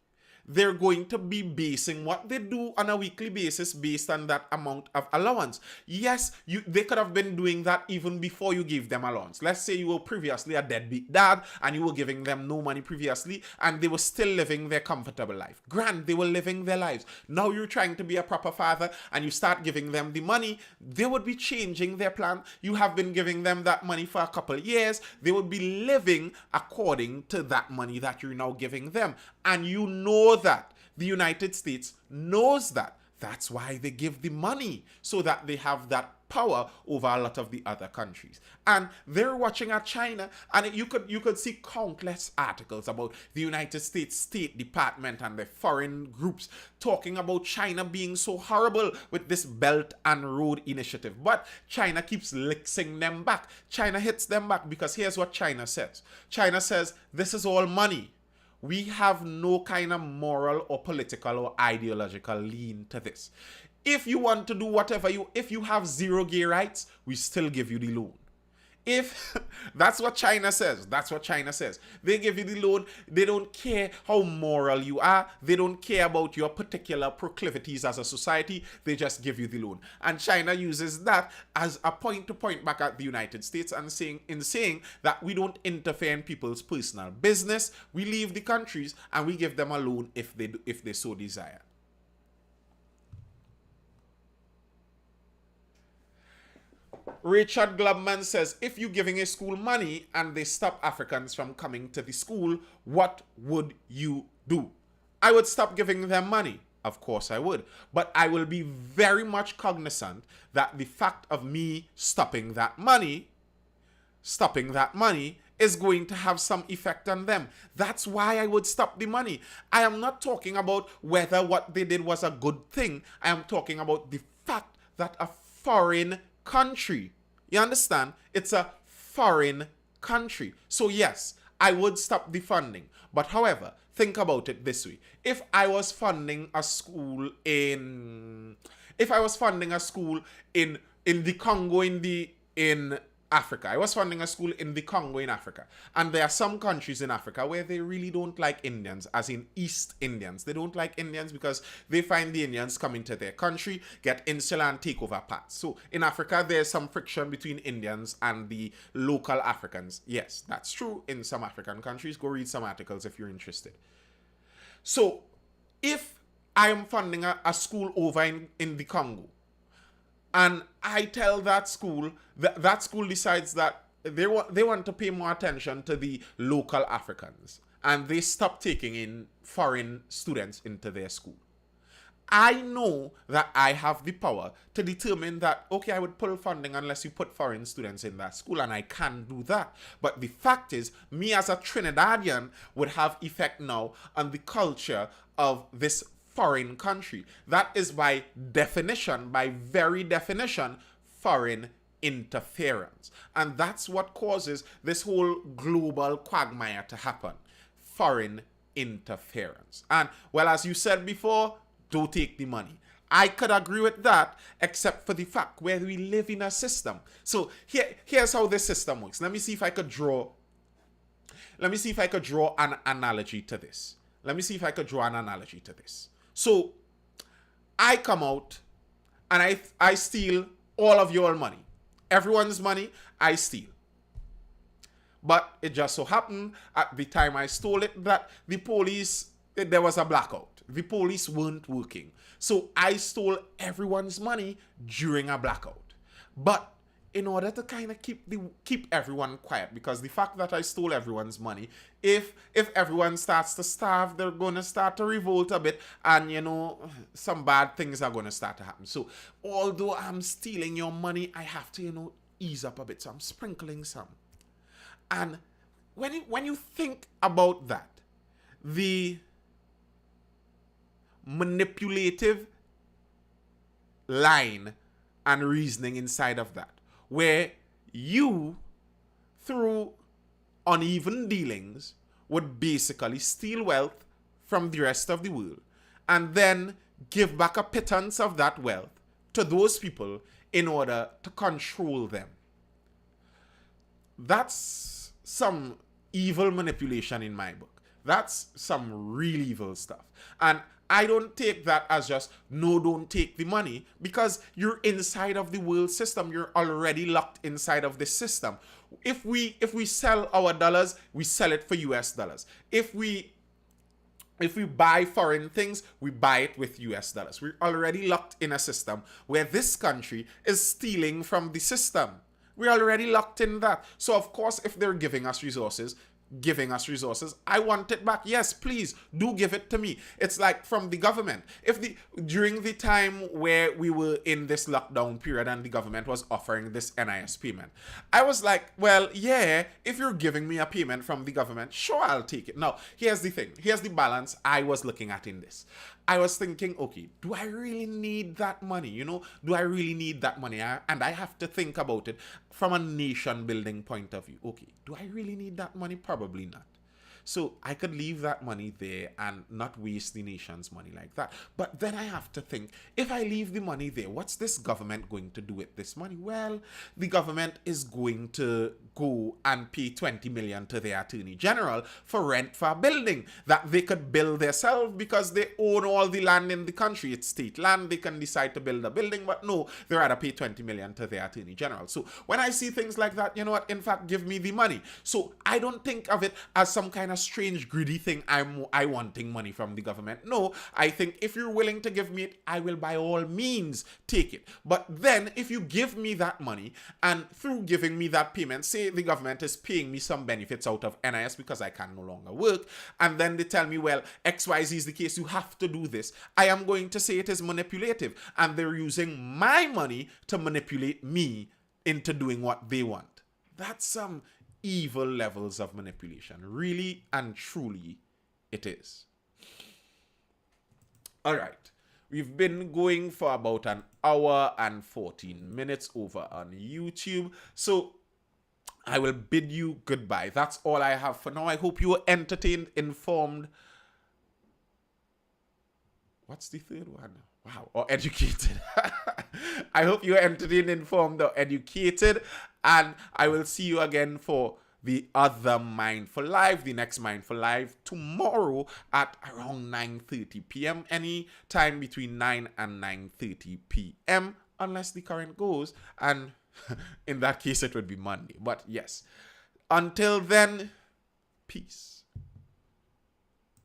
they're going to be basing what they do on a weekly basis based on that amount of allowance. Yes, they could have been doing that even before you gave them allowance. Let's say you were previously a deadbeat dad and you were giving them no money previously, and they were still living their comfortable life. They were living their lives. Now you're trying to be a proper father and you start giving them the money, they would be changing their plan. You have been giving them that money for a couple of years. They would be living according to that money that you're now giving them. And you know that. The United States knows that. That's why they give the money, so that they have that power over a lot of the other countries. And they're watching at China, and you could see countless articles about the United States State Department and the foreign groups talking about China being so horrible with this Belt and Road Initiative. But China keeps licking them back. China hits them back because here's what China says. China says, this is all money. We have no kind of moral or political or ideological lean to this. If you want to do whatever if you have zero gay rights, we still give you the loan. If that's what China says, They give you the loan. They don't care how moral you are. They don't care about your particular proclivities as a society. They just give you the loan. And China uses that as a point to point back at the United States and saying that we don't interfere in people's personal business. We leave the countries and we give them a loan if they so desire. Richard Glubman says, if you're giving a school money and they stop Africans from coming to the school, what would you do? I would stop giving them money. Of course I would. But I will be very much cognizant that the fact of me stopping that money is going to have some effect on them. That's why I would stop the money. I am not talking about whether what they did was a good thing. I am talking about the fact that a foreign country, you understand? It's a foreign country. So yes, I would stop the funding. But however, think about it this way. If I was funding a school in the Congo in Africa. I was funding a school in the Congo in Africa. And there are some countries in Africa where they really don't like Indians, as in East Indians. They don't like Indians because they find the Indians come into their country, get insular and take over parts. So in Africa, there's some friction between Indians and the local Africans. Yes, that's true in some African countries. Go read some articles if you're interested. So if I am funding a school over in the Congo, and I tell that school, that school decides that they want to pay more attention to the local Africans, and they stop taking in foreign students into their school. I know that I have the power to determine that, okay, I would pull funding unless you put foreign students in that school, and I can do that. But the fact is, me as a Trinidadian would have effect now on the culture of this foreign country. That is by definition, by very definition, foreign interference. And that's what causes this whole global quagmire to happen. Foreign interference. And, well, as you said before, don't take the money. I could agree with that, except for the fact where we live in a system. So here's how this system works. Let me see if I could draw an analogy to this. So I come out and I steal all of your money. Everyone's money, I steal. But it just so happened at the time I stole it that there was a blackout. The police weren't working. So I stole everyone's money during a blackout. But in order to kind of keep everyone quiet, because the fact that I stole everyone's money, if everyone starts to starve, they're going to start to revolt a bit, and some bad things are going to start to happen. So although I'm stealing your money, I have to ease up a bit. So I'm sprinkling some. And when you think about that, the manipulative line and reasoning inside of that, where you, through uneven dealings, would basically steal wealth from the rest of the world and then give back a pittance of that wealth to those people in order to control them. That's some evil manipulation in my book. That's some real evil stuff. And I don't take that as just, no, don't take the money, because you're inside of the world system. You're already locked inside of this system. If we sell our dollars, we sell it for US dollars. If we buy foreign things, we buy it with US dollars. We're already locked in a system where this country is stealing from the system. We're already locked in that. So of course, if they're giving us resources, I want it back. Yes, please do give it to me. It's like from the government. During the time where we were in this lockdown period and the government was offering this NIS payment, I was like, well, yeah, if you're giving me a payment from the government, sure, I'll take it. Now, here's the thing. Here's the balance I was looking at in this. I was thinking, okay, do I really need that money? Do I really need that money? And I have to think about it from a nation building point of view. Okay, do I really need that money? Probably not. So I could leave that money there and not waste the nation's money like that. But then I have to think, if I leave the money there, what's this government going to do with this money? Well, the government is going to go and pay 20 million to their attorney general for rent for a building that they could build themselves because they own all the land in the country. It's state land. They can decide to build a building, but no, they rather pay 20 million to their attorney general. So when I see things like that, you know what? In fact, give me the money. So I don't think of it as some kind of of strange greedy thing. I wanting money from the government. No, I think if you're willing to give me it, I will by all means take it. But then if you give me that money, and through giving me that payment, say the government is paying me some benefits out of NIS because I can no longer work, and then they tell me, well, XYZ is the case, you have to do this, I am going to say it is manipulative, and they're using my money to manipulate me into doing what they want. That's some evil levels of manipulation. Really and truly, it is. All right. We've been going for about an hour and 14 minutes over on YouTube. So I will bid you goodbye. That's all I have for now. I hope you were entertained, informed. What's the third one? Wow, or educated. I hope you are entertained, informed, or educated. And I will see you again for the other Mindful Live, the next Mindful Live tomorrow at around 9:30 p.m. Any time between 9 and 9:30 p.m. unless the current goes. And in that case, it would be Monday. But yes, until then, peace.